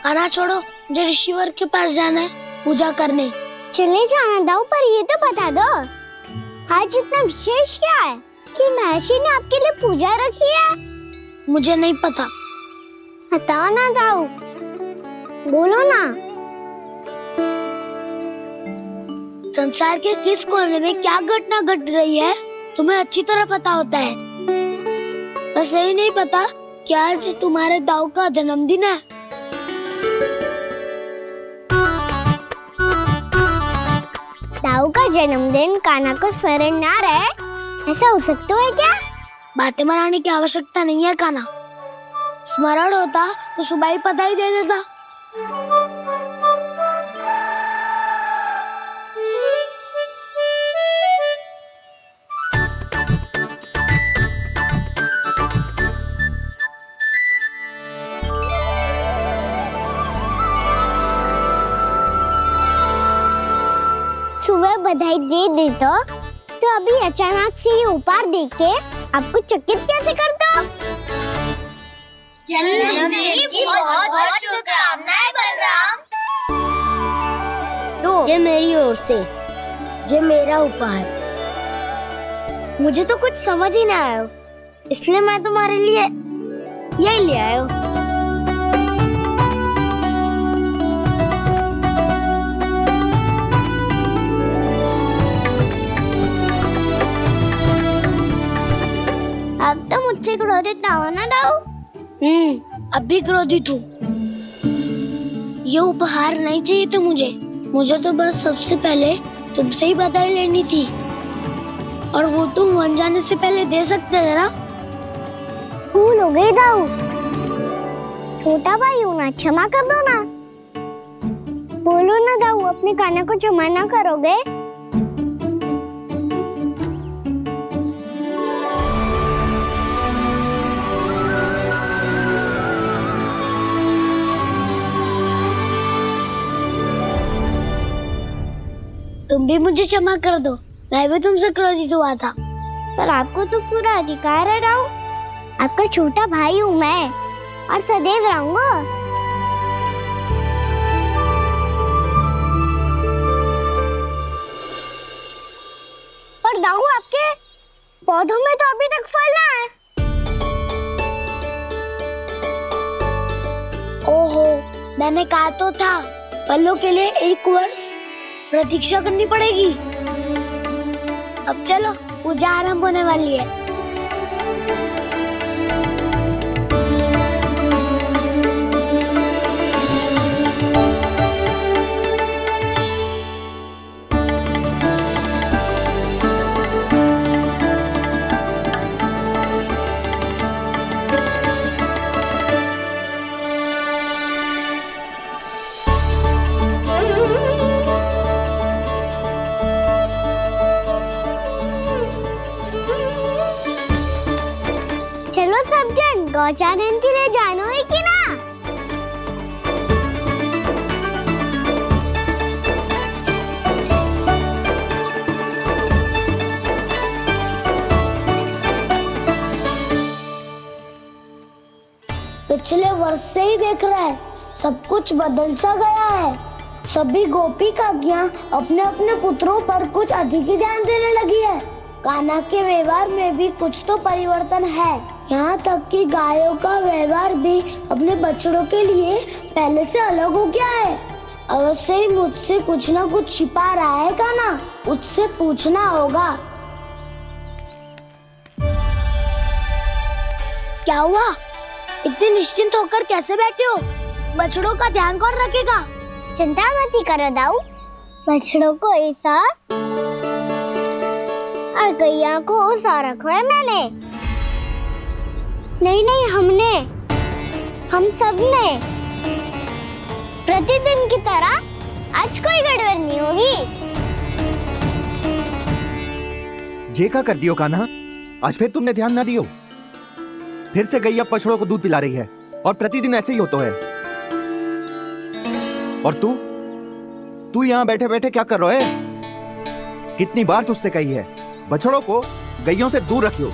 Speaker 4: खाना छोड़ो, मुझे ऋषिवर के पास जाना है पूजा करने।
Speaker 2: चले जाना दाऊ, पर ये तो बता दो आज इतना विशेष क्या है कि महर्षि ने आपके लिए पूजा रखी है?
Speaker 4: मुझे नहीं पता।
Speaker 2: बताओ ना दाऊ, बोलो ना।
Speaker 4: संसार के किस कोने में क्या घटना घट रही है तुम्हें अच्छी तरह पता होता है। बस यही नहीं पता कि आज तुम्हारे दाऊ का जन्मदिन है।
Speaker 2: दाऊ का जन्मदिन कान्हा को स्मरण ना रहे, ऐसा हो सकता है क्या?
Speaker 4: बातें बनाने की आवश्यकता नहीं है कान्हा, स्मरण होता तो सुबह ही पता ही दे देता।
Speaker 2: सुबह बधाई दे दे तो अभी अचानक से ये उपहार देख के आपको चकित कैसे कर दो?
Speaker 4: जन्मदिन की बहुत शुभकामनाएं बलराम।
Speaker 2: लो, ये मेरी ओर से।
Speaker 4: ये मेरा उपहार। मुझे तो कुछ समझ ही ना आया, इसलिए मैं तुम्हारे लिए यही ले आया हूँ।
Speaker 2: अब तो मुझसे क्रोधित ना हो ना दाऊ।
Speaker 4: अब भी क्रोधित हूँ। ये उपहार नहीं चाहिए था मुझे तो बस सबसे पहले तुमसे ही बधाई लेनी थी, और वो तुम बन जाने से पहले दे सकते थे ना।
Speaker 2: भूल हो गई दाऊ, छोटा भाई हूँ ना, क्षमा कर दो ना। बोलो ना दाऊ, अपने कान्हा को क्षमा ना करोगे?
Speaker 4: तुम भी मुझे क्षमा कर दो, मैं भी तुमसे क्रोधित हुआ था।
Speaker 2: पर आपको तो पूरा अधिकार है दाऊ, आपका छोटा भाई हूँ मैं और सदैव रहूंगा। पर दाऊ, आपके पौधों में तो अभी तक फल ना है।
Speaker 4: ओहो, मैंने कहा तो था फलों के लिए 1 वर्ष प्रतीक्षा करनी पड़ेगी। अब चलो, पूजा आरंभ होने वाली है।
Speaker 2: चलो सब जन गौचारण के लिए जानो है कि ना?
Speaker 4: पिछले वर्ष से ही देख रहा है, सब कुछ बदल सा गया है। सभी गोपी काकियां अपने अपने पुत्रों पर कुछ अधिक ही ध्यान देने लगी है। कान्हा के व्यवहार में भी कुछ तो परिवर्तन है। यहाँ तक कि गायों का व्यवहार भी अपने बछड़ों के लिए पहले से अलग हो गया है। अवश्य ही मुझसे कुछ ना कुछ छिपा रहा है कान्हा, उससे पूछना होगा। क्या हुआ? इतने निश्चिंत होकर कैसे बैठे हो? बछड़ों का ध्यान कौन रखेगा?
Speaker 2: चिंता मत करो दाऊ, बछड़ों को ऐसा और गैया को ऐसा रखा है मैंने। नहीं, हम सब ने प्रतिदिन की तरह आज कोई गड़बड़ नहीं होगी।
Speaker 9: जे का कर दियो कान्हा, आज फिर तुमने ध्यान ना दियो। फिर से गैया बछड़ों को दूध पिला रही है और प्रतिदिन ऐसे ही होता है। और तू यहाँ बैठे बैठे क्या कर रहा है? कितनी बार तुझसे कही है बछड़ों को गैयों से दूर रखियो।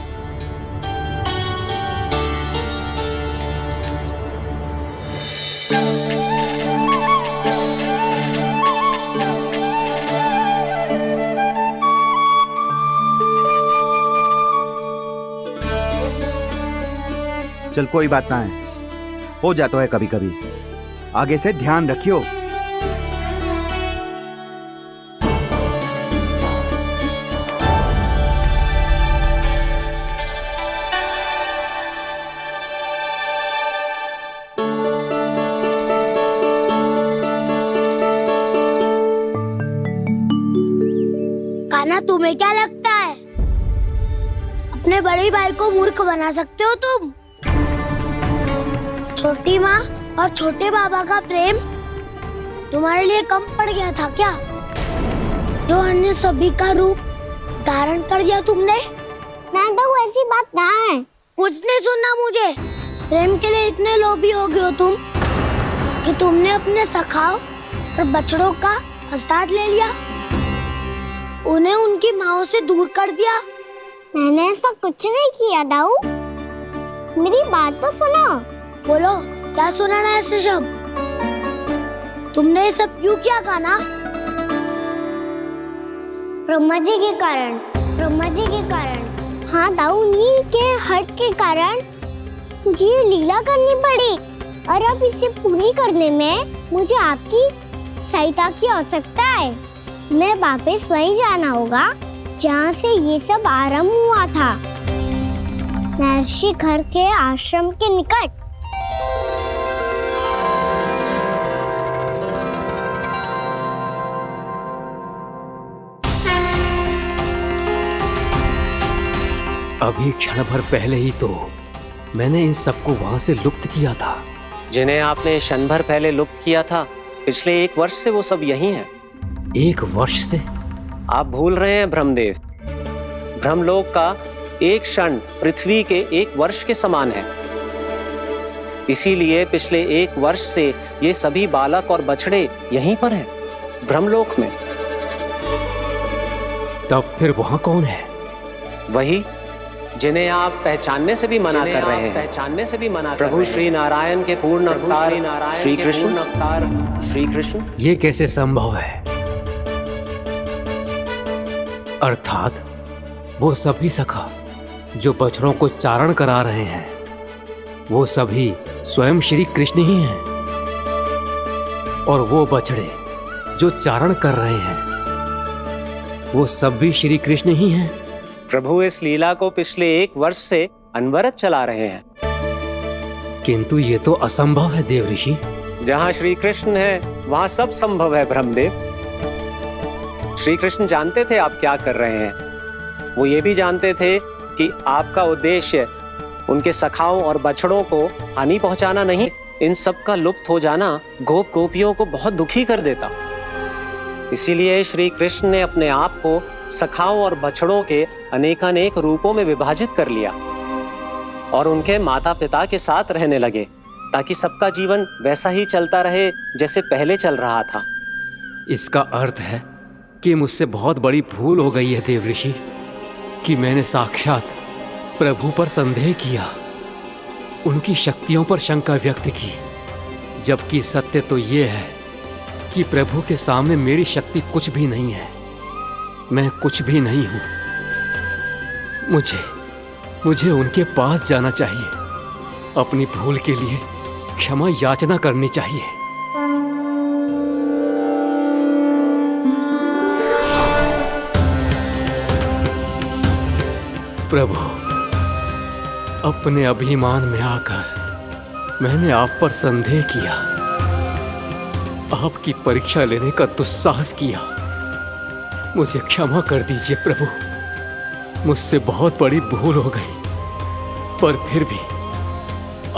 Speaker 13: चल कोई बात ना है, हो जाता है कभी कभी। आगे से ध्यान रखियो।
Speaker 4: कान्हा, तुम्हें क्या लगता है अपने बड़े भाई को मूर्ख बना सकते हो तुम? छोटी माँ और छोटे बाबा का प्रेम तुम्हारे लिए कम पड़ गया था क्या, जो अन्य सभी का रूप धारण कर दिया तुमने?
Speaker 2: ना तो ऐसी बात ना है।
Speaker 4: कुछ नहीं सुनना मुझे। प्रेम के लिए इतने लोभी हो गए हो तुम कि तुमने अपने सखाओ और बछड़ों का हस्ताक्षर ले लिया, उन्हें उनकी माँओं से दूर कर दिया।
Speaker 2: मैंने ऐसा कुछ नहीं किया दाऊ, मेरी बात तो सुनो।
Speaker 4: बोलो, क्या सुनाना है ऐसे शब्द? तुमने ये सब क्यों किया कान्हा?
Speaker 2: ब्रह्मा जी के कारण, ब्रह्मा जी के कारण। हाँ दाऊ, नील के हट के कारण मुझे ये लीला करनी पड़ी, और अब इसे पूरी करने में मुझे आपकी सहायता की आवश्यकता है। मैं वापस वहीं जाना होगा जहाँ से ये सब आरंभ हुआ था, महर्षि घर के आश्रम के निकट।
Speaker 10: अभी क्षण भर पहले ही तो मैंने इन सबको वहां से लुप्त किया था।
Speaker 7: जिन्हें आपने क्षण भर पहले लुप्त किया था, पिछले 1 वर्ष से वो सब यही हैं।
Speaker 10: 1 वर्ष से?
Speaker 7: आप भूल रहे हैं ब्रह्मदेव, ब्रह्मलोक का एक क्षण पृथ्वी के 1 वर्ष के समान है। इसीलिए पिछले 1 वर्ष से ये सभी बालक और बछड़े यहीं पर हैं, ब्रह्मलोक में।
Speaker 10: तब फिर वहां कौन है?
Speaker 7: वही जिन्हें आप पहचानने से भी मना कर रहे हैं, पहचानने से भी मना। प्रभु श्री नारायण के पूर्ण अवतार श्री कृष्ण।
Speaker 10: ये कैसे संभव है? अर्थात वो सभी सखा जो बछड़ों को चारण करा रहे हैं, वो सभी स्वयं श्री कृष्ण ही हैं, और वो बछड़े जो चारण कर रहे हैं, वो सब भी श्री कृष्ण ही हैं।
Speaker 7: प्रभु इस लीला को पिछले 1 वर्ष से अनवरत चला रहे हैं।
Speaker 10: किंतु ये तो असंभव है देव ऋषि।
Speaker 7: जहाँ श्री कृष्ण है वहाँ सब संभव है ब्रह्मदेव। श्री कृष्ण जानते थे आप क्या कर रहे हैं। वो ये भी जानते थे कि आपका उद्देश्य उनके सखाओं और बछड़ों को हानि पहुंचाना नहीं। इन सब का लुप्त हो जाना गोप गोपियों को बहुत दुखी कर देता। इसीलिए श्री कृष्ण ने अपने आप को सखाओं और बछड़ों के अनेकानेक रूपों में विभाजित कर लिया और उनके माता पिता के साथ रहने लगे, ताकि सबका जीवन वैसा ही चलता रहे जैसे पहले चल रहा था।
Speaker 10: इसका अर्थ है कि मुझसे बहुत बड़ी भूल हो गई है देव ऋषि, कि मैंने साक्षात प्रभु पर संदेह किया, उनकी शक्तियों पर शंका व्यक्त की, जबकि सत्य तो ये है कि प्रभु के सामने मेरी शक्ति कुछ भी नहीं है। मैं कुछ भी नहीं हूं। मुझे उनके पास जाना चाहिए, अपनी भूल के लिए क्षमा याचना करनी चाहिए। प्रभु, अपने अभिमान में आकर मैंने आप पर संदेह किया, आपकी परीक्षा लेने का दुस्साहस किया। मुझे क्षमा कर दीजिए प्रभु, मुझसे बहुत बड़ी भूल हो गई, पर फिर भी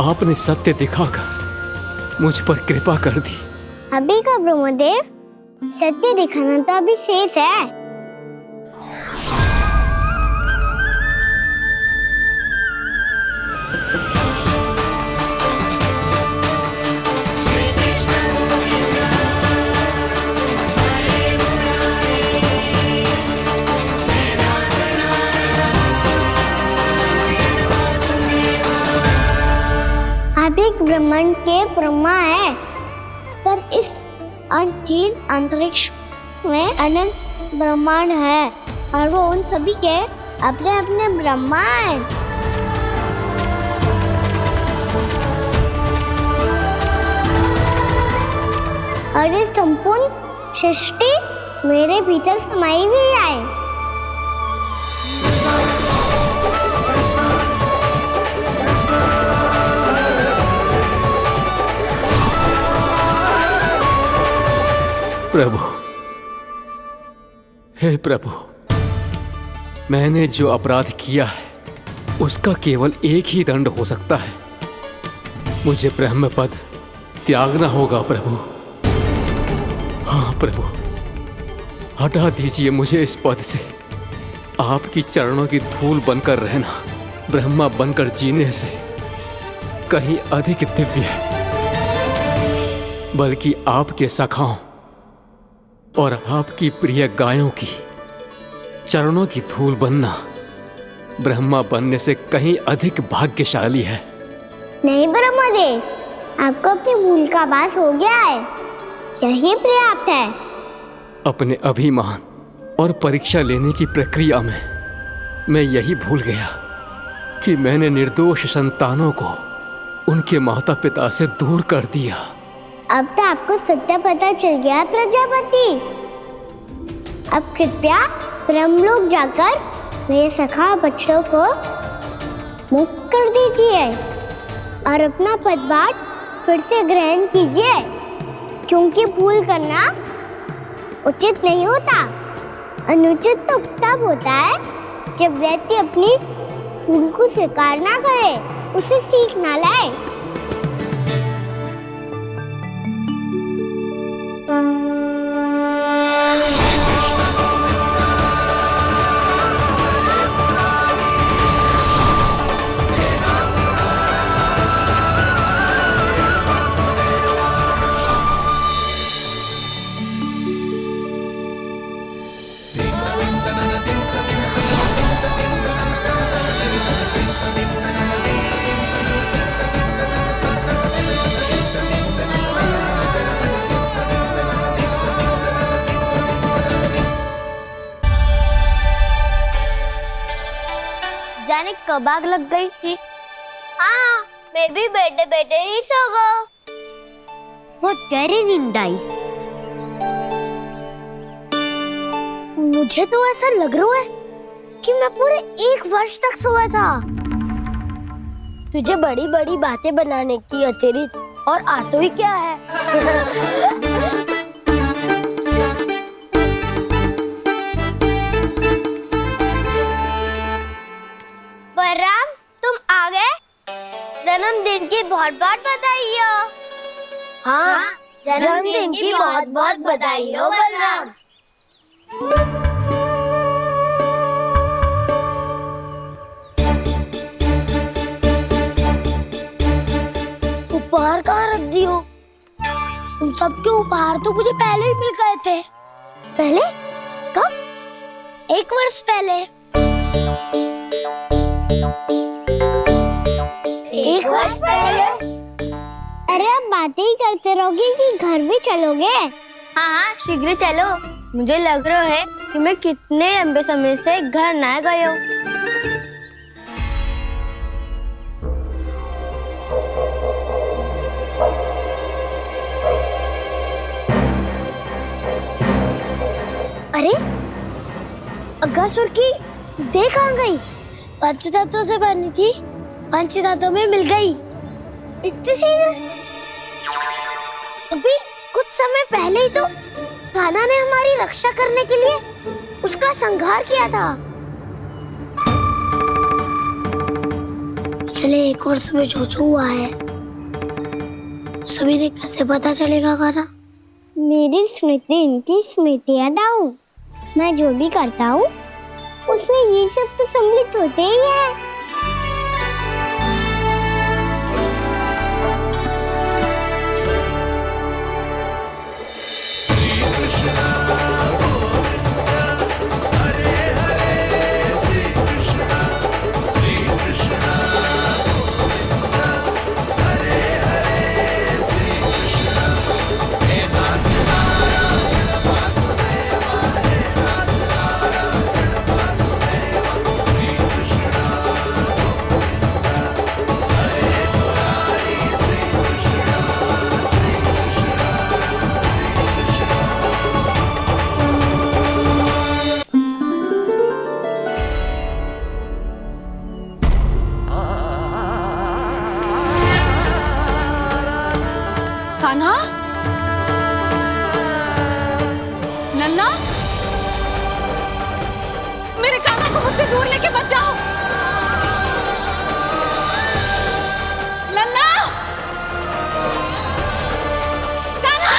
Speaker 10: आपने सत्य दिखाकर मुझ पर कृपा कर दी।
Speaker 2: अभी का ब्रह्मदेव, सत्य दिखाना तो अभी शेष है। आप एक ब्रह्मांड के ब्रह्मा है, पर इस अनंत अंतरिक्ष में अनंत ब्रह्मांड है, और वो उन सभी के अपने अपने ब्रह्मा है। और ये संपूर्ण सृष्टि मेरे भीतर समाई हुई है।
Speaker 10: प्रभु, हे प्रभु, मैंने जो अपराध किया है उसका केवल एक ही दंड हो सकता है। मुझे ब्रह्म पद त्यागना होगा प्रभु। हाँ प्रभु, हटा दीजिए मुझे इस पद से। आपकी चरणों की धूल बनकर रहना ब्रह्मा बनकर जीने से कहीं अधिक दिव्य है। बल्कि आपके सखाओं और आपकी प्रिय गायों की चरणों की धूल बनना ब्रह्मा बनने से कहीं अधिक भाग्यशाली है।
Speaker 2: नहीं ब्रह्मदेव, आपको अपनी भूल का आभास हो गया है, यही पर्याप्त है।
Speaker 10: अपने अभिमान और परीक्षा लेने की प्रक्रिया में मैं यही भूल गया कि मैंने निर्दोष संतानों को उनके माता पिता से दूर कर दिया।
Speaker 2: अब तो आपको सत्य पता चल गया प्रजापति। अब कृपया ब्रह्मलोक जाकर मेरे सखा बच्चों को मुक्त कर दीजिए और अपना पदभार फिर से ग्रहण कीजिए, क्योंकि भूल करना उचित नहीं होता। अनुचित तो तब होता है जब व्यक्ति अपनी भूल को स्वीकार ना करे, उसे सीख ना लाए।
Speaker 4: जाने कब आग लग गई थी। हाँ, मैं भी बैठे बैठे ही सो गया।
Speaker 2: वो तेरी नींद आई।
Speaker 4: मुझे तो ऐसा लग रहा है कि मैं पूरे 1 वर्ष तक सोया था। तुझे बड़ी बड़ी बातें बनाने की अतिरिक्त और आता ही क्या है। बलराम, तुम आ गए? जन्मदिन की बहुत बहुत बधाई हो। हाँ, जन्मदिन की बहुत बहुत बधाई हो बलराम। उपहार कहाँ रख दी हो? तुम सबके उपहार तो मुझे पहले ही मिल गए थे। पहले? कब? 1 वर्ष पहले। 1 वर्ष पहले?
Speaker 2: अरे अब बातें ही करते रहोगे कि घर भी चलोगे?
Speaker 4: हाँ हाँ, शीघ्र चलो। मुझे लग रहा है कि मैं कितने लंबे समय से घर ना गए हूँ। अरे, अगासुर की देह कहाँ गई? पंचतत्वों से बनी थी, पंचतत्वों में मिल गई। इतनी शीघ्र? अभी कुछ समय पहले ही तो कान्हा ने हमारी रक्षा करने के लिए उसका संहार किया था। पिछले 1 वर्ष में जो जो हुआ है सभी ने कैसे पता चलेगा कान्हा?
Speaker 2: मेरी स्मृति इनकी स्मृति अदाऊं। मैं जो भी करता हूँ उसमें ये सब तो सम्मिलित होते ही है।
Speaker 1: कान्हा, लल्ला, मेरे कान्हा को मुझसे दूर लेके मत जाओ। लल्ला, कान्हा,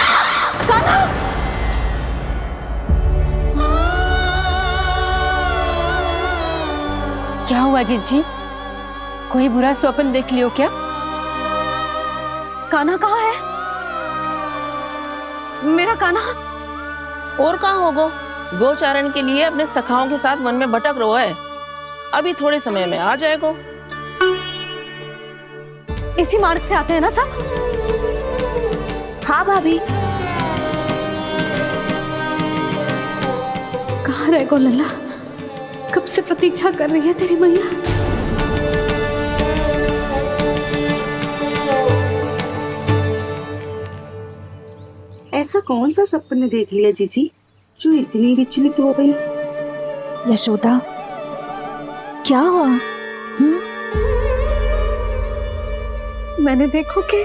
Speaker 1: कान्हा। क्या हुआ जीजी? कोई बुरा स्वप्न देख लियो क्या? कान्हा कहाँ है? मेरा कान्हा?
Speaker 14: और कहाँ होगो? गोचारण के लिए अपने सखाओं के साथ वन में भटक रहा है। अभी थोड़े समय में आ जाएगा।
Speaker 1: इसी मार्ग से आते हैं ना सब?
Speaker 5: हाँ भाभी।
Speaker 1: कहाँ रह गो लल्ला? कब से प्रतीक्षा कर रही है तेरी मैया।
Speaker 12: ऐसा कौन सा सपने देख लिया जीजी जो इतनी विचलित हो गई?
Speaker 1: यशोदा, क्या हुआ? मैंने देखो कि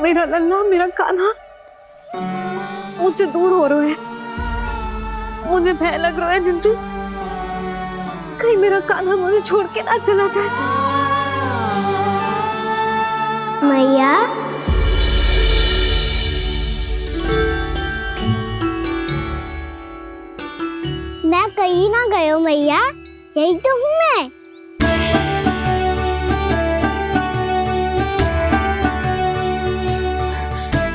Speaker 1: मेरा लल्ला, मेरा कान्हा मुझसे दूर हो रहे हैं। मुझे भय लग रहा है जिंजू, कहीं मेरा कान्हा मुझे छोड़ के ना चला जाए।
Speaker 2: मैया, मैं कहीं ना गयो मैया, यही तो हूँ मैं।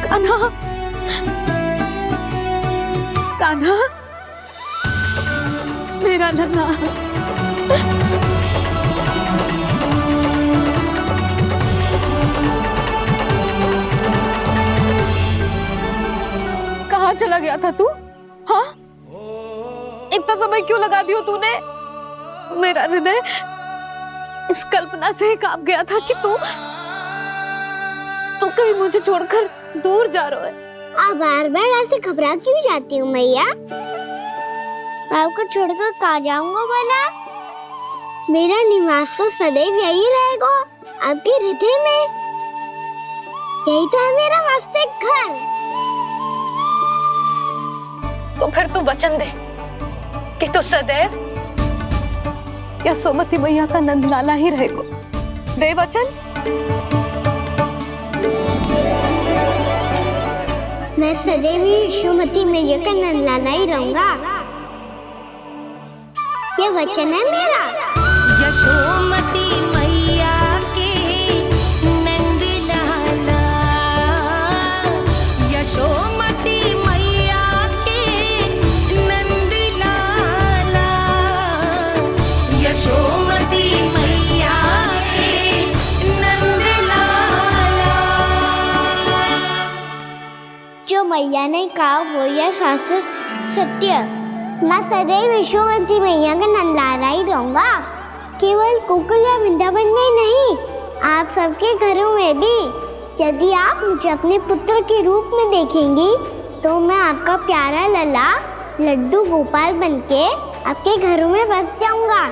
Speaker 1: कान्हा, कान्हा, मेरा लल्ला। कहाँ चला गया था तू? हाँ, इतना समय क्यों लगा दियो तूने? मेरा हृदय इस कल्पना से ही कांप गया था कि तू कहीं मुझे छोड़कर दूर जा रहा है।
Speaker 2: आप बार बार ऐसे घबरा क्यों जाती हूँ मैया? आपको छोड़कर कहाँ जाऊंगा भला? मेरा निवास तो सदैव यही रहेगा, आपके हृदय में। यही तो है मेरा वास्तविक घर।
Speaker 1: तो फिर तू वचन दे कि तू सदैव यशोमती मैया का नंदलाला ही रहेगा। दे वचन।
Speaker 2: मैं सदैव यशोमती मैया का नंदलाला ही रहूंगा, ये वचन है मेरा।
Speaker 3: यशोमती मैया के नंद लाला, यशोमती मैया के नंद लाला, यशोमती मैया के नंद लाला।
Speaker 2: जो मैया ने कहा वो यह शाश्वत सत्य। मैं सदैव यशोमती मैया का नंदलाला ही रहूंगा, केवल गोकुल या वृंदावन में नहीं, आप सबके घरों में भी। यदि आप मुझे अपने पुत्र के रूप में देखेंगी तो मैं आपका प्यारा लल्ला लड्डू गोपाल बनके आपके घरों में बस जाऊंगा।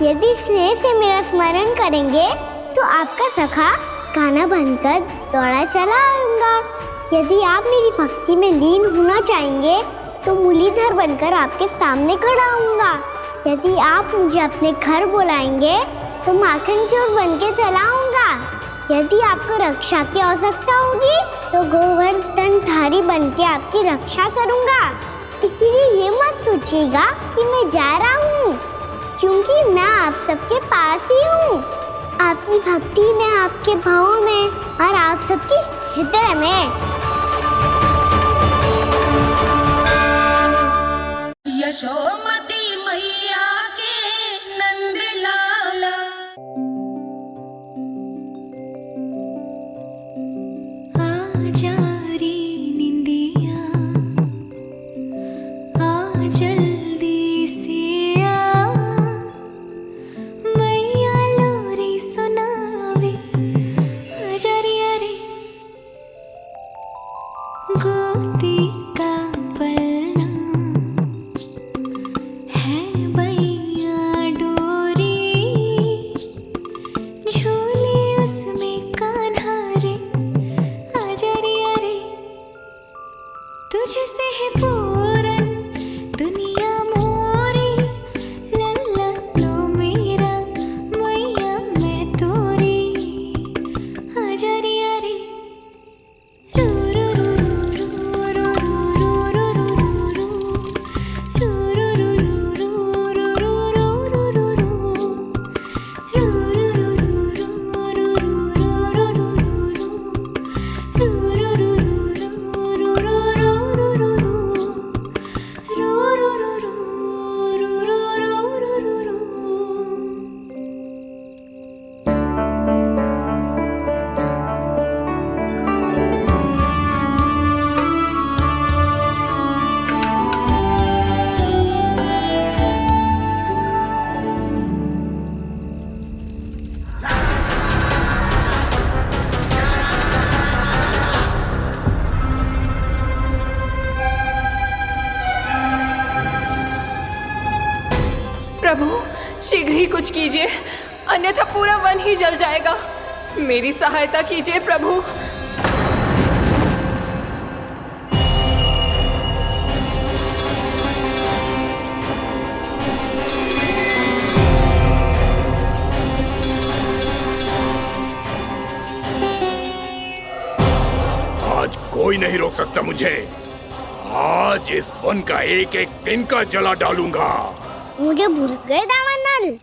Speaker 2: यदि स्नेह से मेरा स्मरण करेंगे तो आपका सखा कान्हा बनकर दौड़ा चला आऊंगा। यदि आप मेरी भक्ति में लीन होना चाहेंगे तो मुरलीधर बनकर आपके सामने खड़ा होऊंगा। यदि आप मुझे अपने घर बुलाएंगे तो माखन चोर बनके चला आऊंगा। यदि आपको रक्षा की आवश्यकता होगी तो गोवर्धनधारी बनके आपकी रक्षा करूंगा। इसीलिए ये मत सोचिएगा कि मैं जा रहा हूँ, क्योंकि मैं आप सबके पास ही हूँ, आपकी भक्ति में, आपके भावों में और आप सबके हृदय में।
Speaker 3: यशोमती मैया के नंद लाला। आजा रे निंदिया, आ जल्दी से आ, मैया लोरी सुनावे। आजा रे अरे गोदी का पलना,
Speaker 15: ही कुछ कीजिए, अन्यथा पूरा वन ही जल जाएगा। मेरी सहायता कीजिए प्रभु।
Speaker 16: आज कोई नहीं रोक सकता मुझे। आज इस वन का एक एक दिन का जला डालूंगा।
Speaker 2: मुझे भूल गए दावानल,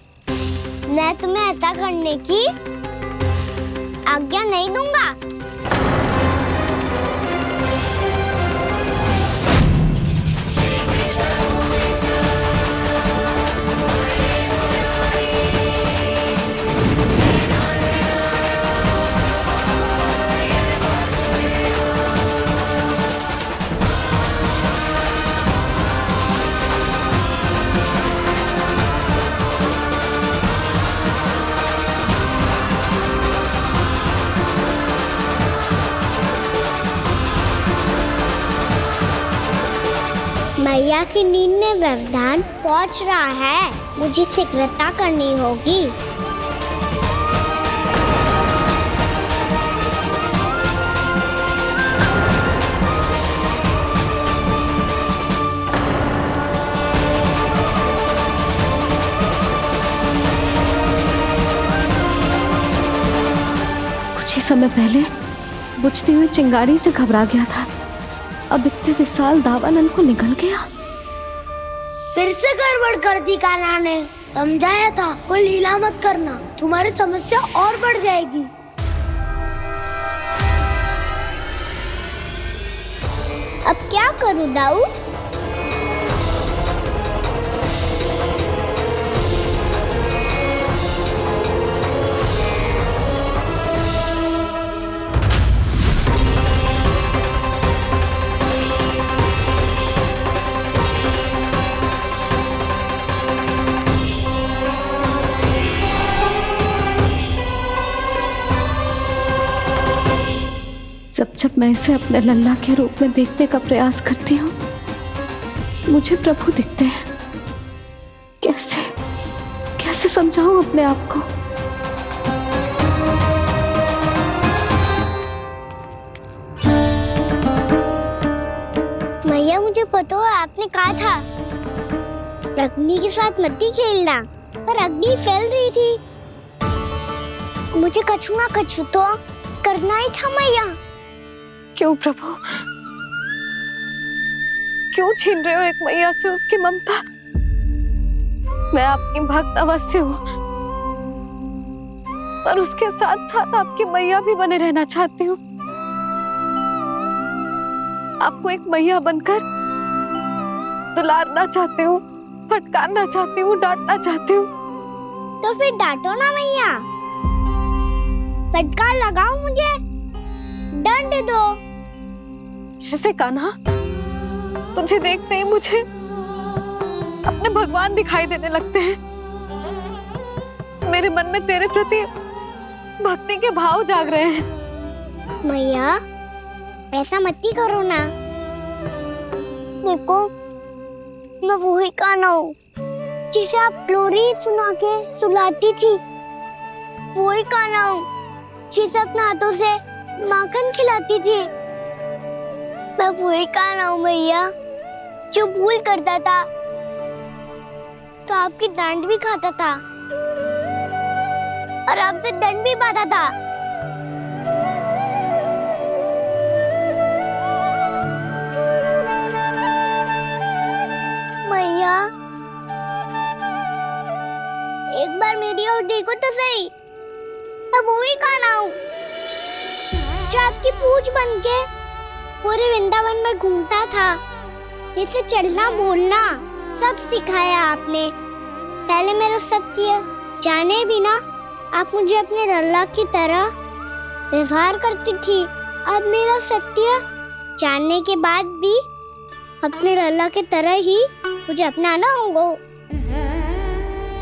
Speaker 2: मैं तुम्हें ऐसा करने की आज्ञा नहीं दूंगा। मैया की नींद में व्यवधान पहुंच रहा है, मुझे शीघ्रता करनी होगी।
Speaker 1: कुछ ही समय पहले बुझती हुई चिंगारी से घबरा गया था, अब इतने विशाल दावानल को निगल गया।
Speaker 4: फिर से गड़बड़ कर दी कान्हा ने। समझाया था कोई लीला मत करना, तुम्हारी समस्या और बढ़ जाएगी।
Speaker 2: अब क्या करूं दाऊ?
Speaker 1: जब जब मैं इसे अपने लल्ला के रूप में देखने का प्रयास करती हूँ, मुझे प्रभु दिखते हैं। कैसे कैसे समझाऊं अपने आप को?
Speaker 2: मैया मुझे पता है आपने कहा था अग्नि के साथ मत ही खेलना, पर अग्नि फैल रही थी। मुझे कछु ना कछु तो करना ही था मैया।
Speaker 1: क्यों प्रभु, क्यों छीन रहे हो एक मैया से उसकी ममता? मैं आपकी भक्त अवश्य हूँ, पर उसके साथ साथ आपकी मैया भी बने रहना चाहती हूँ। आपको एक मैया बनकर दुलारना चाहती हूँ, फटकारना चाहती हूँ, डांटना चाहती हूँ।
Speaker 2: तो फिर डांटो ना मैया, फटकार लगाओ, मुझे दंड दो।
Speaker 1: कैसे कान्हा? तुझे देखते ही मुझे अपने भगवान दिखाई देने लगते हैं। मेरे मन में तेरे प्रति भक्ति के भाव जाग रहे हैं।
Speaker 2: मैया ऐसा मत ही करो ना। देखो मैं वही कान्हा हूँ जिसे आप लोरी सुना के सुलाती थी। वही कान्हा हूँ जिसे अपने हाथों से माखन खिलाती थी। मैं वही कान्हा हूँ मैया जो भूल करता था तो आपकी डांट भी खाता था और आपसे दंड भी पाता था। मैया एक बार मेरी ओर देखो तो सही, मैं वही कान्हा हूँ जो आपकी पूछ बनके पूरे वृंदावन में घूमता था। जैसे चलना बोलना सब सिखाया आपने। पहले मेरा सत्य जाने बिना आप मुझे अपने लल्ला की तरह व्यवहार करती थी। अब मेरा सत्य जानने के बाद भी अपने लल्ला की तरह ही मुझे अपनाना होगा,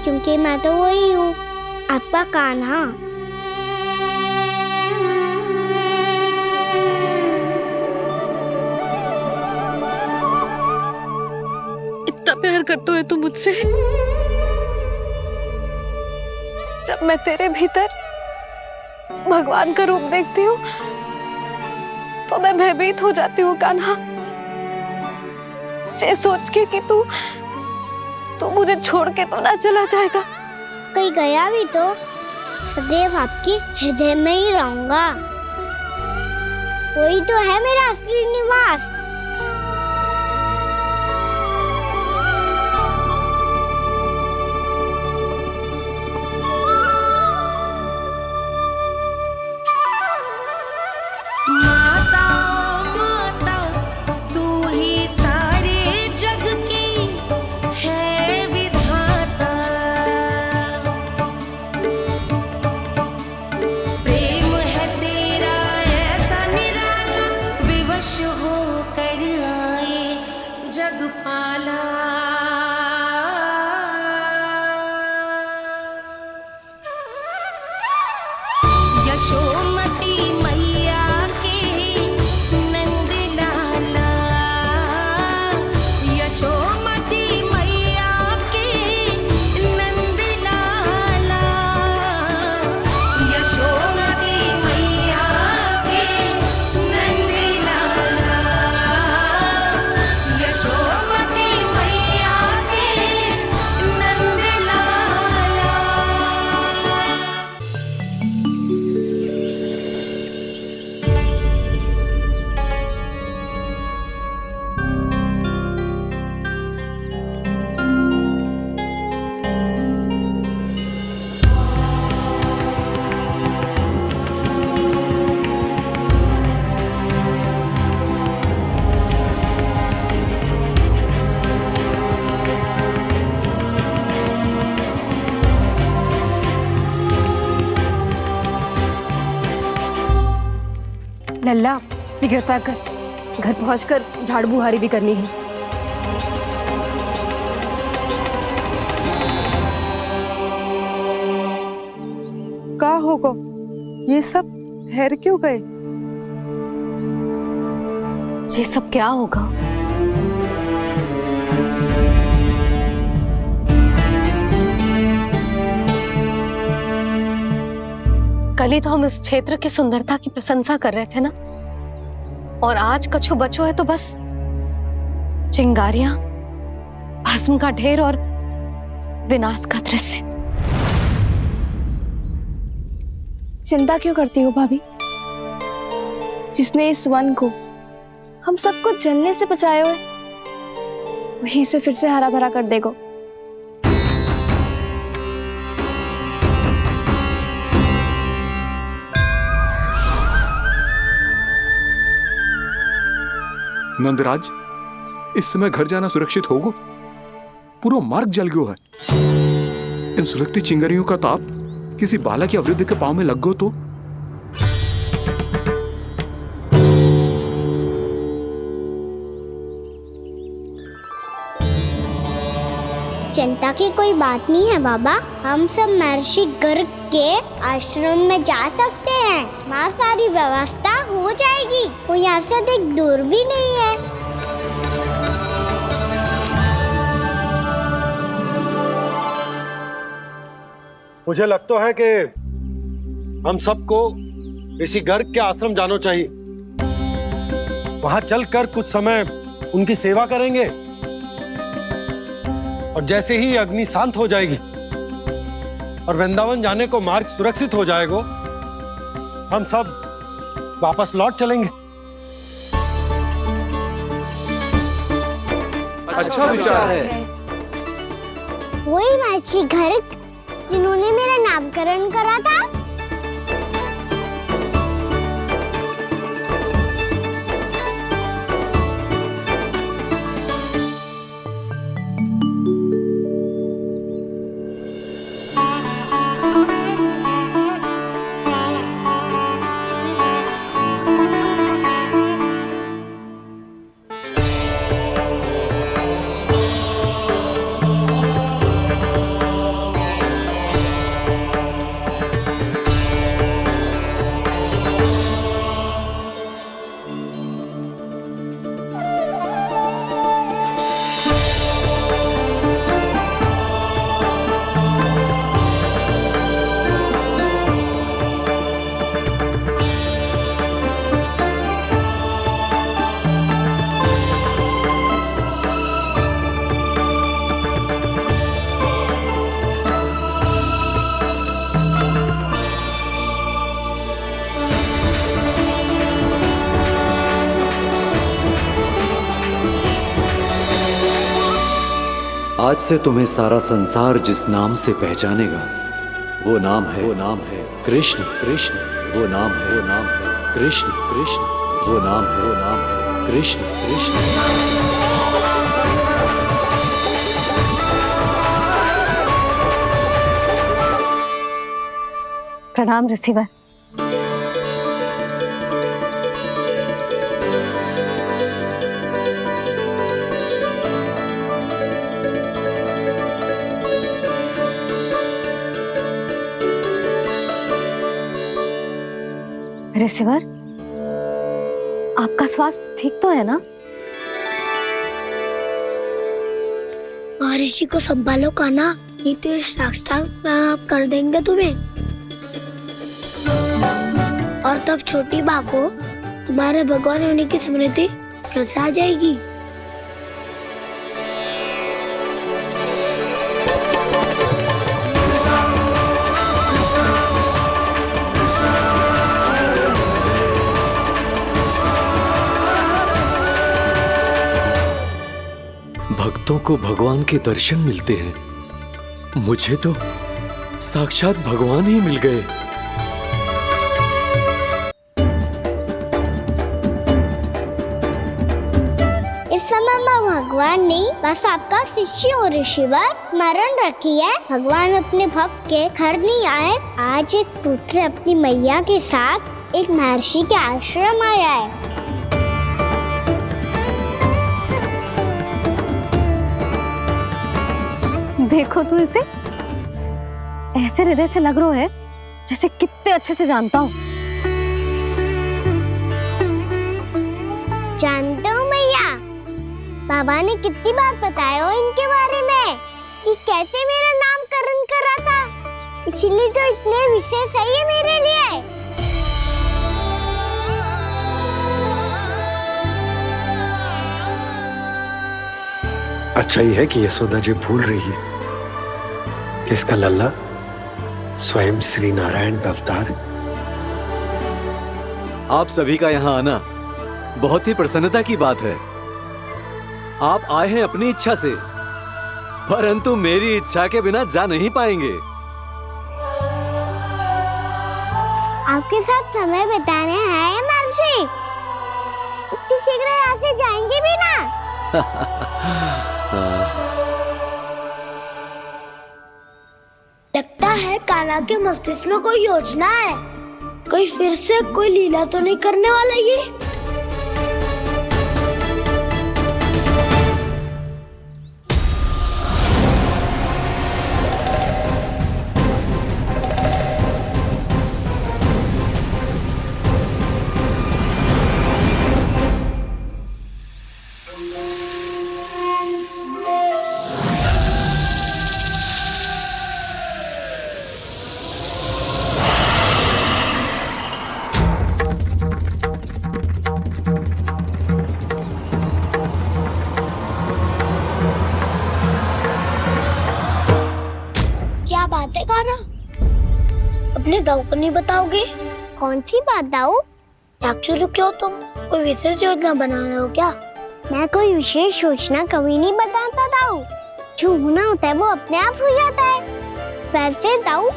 Speaker 2: क्योंकि मैं तो वही हूँ, आपका कान्हा।
Speaker 1: इतना प्यार करते हो तुम मुझसे,
Speaker 15: जब मैं तेरे भीतर भगवान का रूप देखती हूँ तो मैं भयभीत हो जाती हूँ कान्हा, ये सोच के कि तू मुझे छोड़ के तो ना चला जाएगा।
Speaker 2: कहीं गया भी तो सदैव आपके हृदय में ही रहूंगा। वही तो है मेरा असली निवास।
Speaker 15: लल्ला सिगरेट पैक कर, घर पहुंचकर झाड़ू बुहारी भी करनी है।
Speaker 12: का होगा ये सब ठहर क्यों गए?
Speaker 1: ये सब क्या होगा? कल ही तो हम इस क्षेत्र की सुंदरता की प्रशंसा कर रहे थे ना, और आज कछु बचो है तो बस चिंगारियां, भस्म का ढेर और विनाश का दृश्य।
Speaker 15: चिंता क्यों करती हो भाभी? जिसने इस वन को, हम सबको जलने से बचाए हुए, वही से फिर से हरा भरा कर देगा।
Speaker 16: नंदराज, इस समय घर जाना सुरक्षित होगा? पूरा मार्ग जल गयो है। इन सुलगती चिंगारियों का ताप किसी बालक या वृद्ध के पांव में लग गो तो?
Speaker 2: चिंता की कोई बात नहीं है बाबा, हम सब महर्षि गर्ग के आश्रम में जा सकते हैं। वहाँ सारी व्यवस्था हो जाएगी, वो यहाँ से अधिक दूर भी नहीं है।
Speaker 17: मुझे लगता है कि हम सबको ऋषि गर्ग के आश्रम जाना चाहिए। वहां चलकर कुछ समय उनकी सेवा करेंगे, और जैसे ही अग्नि शांत हो जाएगी और वृंदावन जाने को मार्ग सुरक्षित हो जाएगा, हम सब वापस लौट चलेंगे।
Speaker 11: अच्छा विचार है।
Speaker 2: वही महर्षि गर्ग जिन्होंने मेरा नामकरण करा था।
Speaker 6: आज से तुम्हें सारा संसार जिस नाम से पहचानेगा वो नाम है कृष्ण। कृष्ण वो नाम है कृष्ण। कृष्ण वो नाम है कृष्ण। कृष्ण।
Speaker 1: प्रणाम रिसीवर। रिसीवर, आपका स्वास्थ्य ठीक तो है ना?
Speaker 4: महर्षि को संभालो कान्हा, नहीं तो ये साष्टांग कर देंगे तुम्हें। और तब छोटी बा को तुम्हारे भगवान होने की स्मृति फिर से आ जाएगी।
Speaker 6: भक्तों को भगवान के दर्शन मिलते हैं, मुझे तो साक्षात भगवान ही मिल गए।
Speaker 2: इस समय मैं भगवान नहीं, बस आपका शिष्य हूँ ऋषिवर। स्मरण रखिए, भगवान अपने भक्त के घर नहीं आए। आज एक पुत्र अपनी मैया के साथ एक महर्षि के आश्रम आया है।
Speaker 1: देखो तू इसे, ऐसे हृदय से लग रहा है जैसे कितने अच्छे से जानता हूँ।
Speaker 2: जानते हो मैया, बाबा ने कितनी बार बताया हो इनके बारे में कि कैसे मेरा नामकरण करा था, इसीलिए तो इतने विशेष है ये मेरे लिए।
Speaker 11: अच्छा ही है कि यशोदा जी भूल रही है कि इसका लल्ला स्वयं श्री नारायण का अवतार।
Speaker 8: आप सभी का यहाँ आना बहुत ही प्रसन्नता की बात है। आप आए हैं अपनी इच्छा से, परंतु मेरी इच्छा के बिना जा नहीं पाएंगे।
Speaker 2: आपके साथ समय बिताने आए महर्षि, इतनी शीघ्र यहाँ से जाएंगे भी ना?
Speaker 4: लगता है कान्हा के मस्तिष्क में कोई योजना है। कोई फिर से कोई लीला तो नहीं करने वाला ये? क्या बात है कान्हा, अपने दाऊ को नहीं बताओगे?
Speaker 2: कौन सी बात दाऊ?
Speaker 4: याक्षु क्यों, तुम कोई विशेष योजना बना रहे हो क्या?
Speaker 2: मैं कोई विशेष योजना कभी नहीं बताता दाऊ, जो होना होता है वो अपने आप हो जाता है। वैसे दाऊ,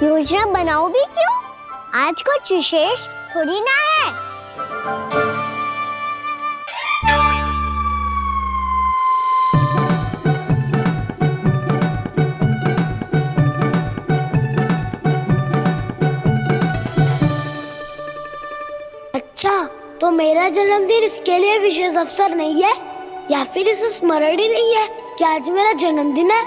Speaker 2: योजना बनाओ भी क्यों? आज कुछ विशेष थोड़ी ना है।
Speaker 4: अच्छा, तो मेरा जन्मदिन इसके लिए विशेष अवसर नहीं है, या फिर इसे स्मरण ही नहीं है कि आज मेरा जन्मदिन है?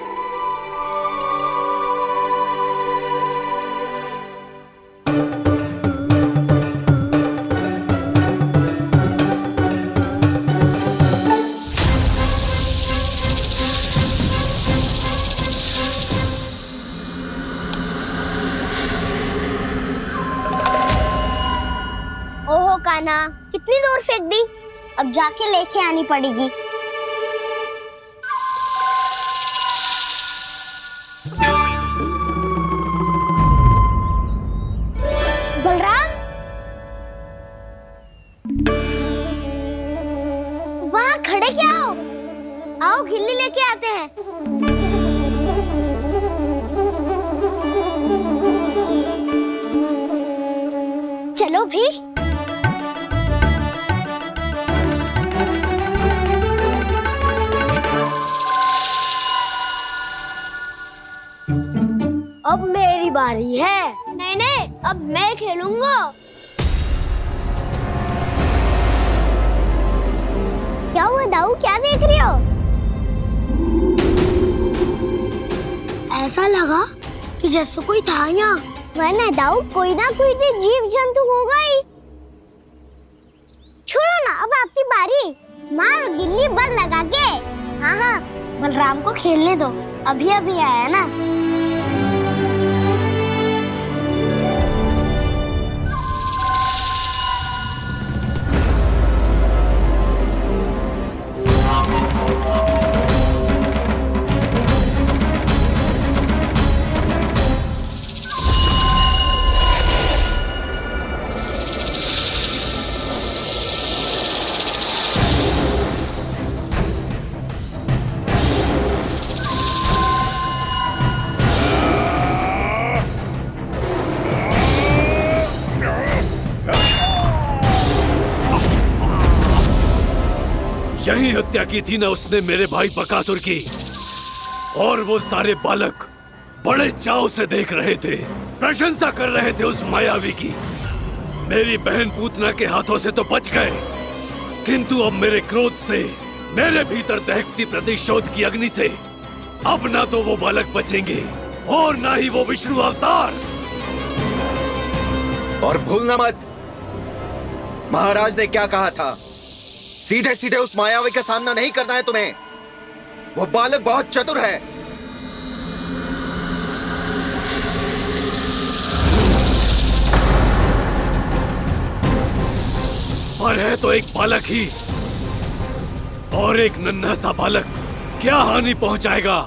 Speaker 2: ओहो कान्हा, कितनी दूर फेंक दी, अब जाके लेके आनी पड़ेगी। बलराम, वहाँ खड़े क्या हो? आओ घिल्ली लेके आते हैं। मेरी बारी है। नहीं नहीं, अब मैं खेलूंगा। क्या हुआ दाऊ, क्या देख रही हो? ऐसा लगा कि जैसे कोई था यहाँ। वरना दाऊ कोई ना कोई तो जीव जंतु होगा ही। छोड़ो ना, अब आपकी बारी। मार गिल्ली बर लगा के। हाँ हाँ, बलराम को खेलने दो, अभी अभी आया ना।
Speaker 6: यही हत्या की थी ना उसने मेरे भाई बकासुर की, और वो सारे बालक बड़े चाव से देख रहे थे, प्रशंसा कर रहे थे उस मायावी की। मेरी बहन पूतना के हाथों से तो बच गए, किंतु अब मेरे क्रोध से, मेरे भीतर दहकती प्रतिशोध की अग्नि से अब ना तो वो बालक बचेंगे और ना ही वो विष्णु अवतार।
Speaker 9: और भूलना मत, महाराज ने क्या कहा था, सीधे सीधे उस मायावी का सामना नहीं करना है तुम्हें। वो बालक बहुत चतुर है।
Speaker 6: पर है तो एक बालक ही, और एक नन्हा सा बालक क्या हानि पहुंचाएगा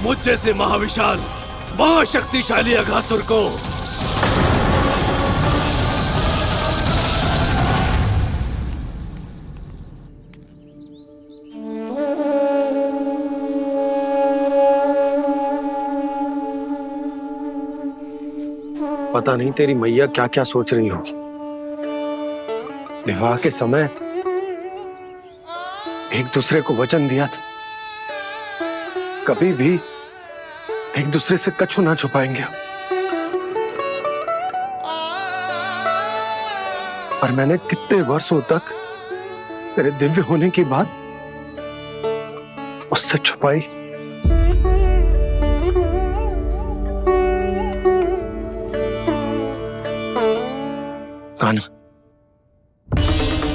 Speaker 6: मुझ जैसे महाविशाल महाशक्तिशाली अघासुर को।
Speaker 11: पता नहीं तेरी मैया क्या क्या सोच रही होगी। विवाह के समय एक दूसरे को वचन दिया था, कभी भी एक दूसरे से कछु ना छुपाएंगे। पर मैंने कितने वर्षों तक तेरे दिव्य होने की बात उससे छुपाई। कान्हा,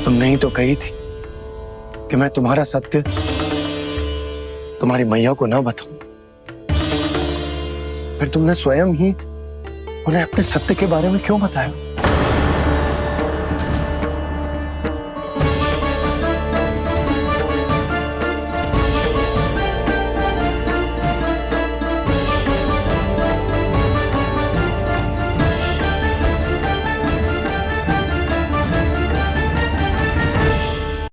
Speaker 11: तुमने ही तो कही थी कि मैं तुम्हारा सत्य तुम्हारी मैया को ना बताऊं। फिर तुमने स्वयं ही उन्हें अपने सत्य के बारे में क्यों बताया?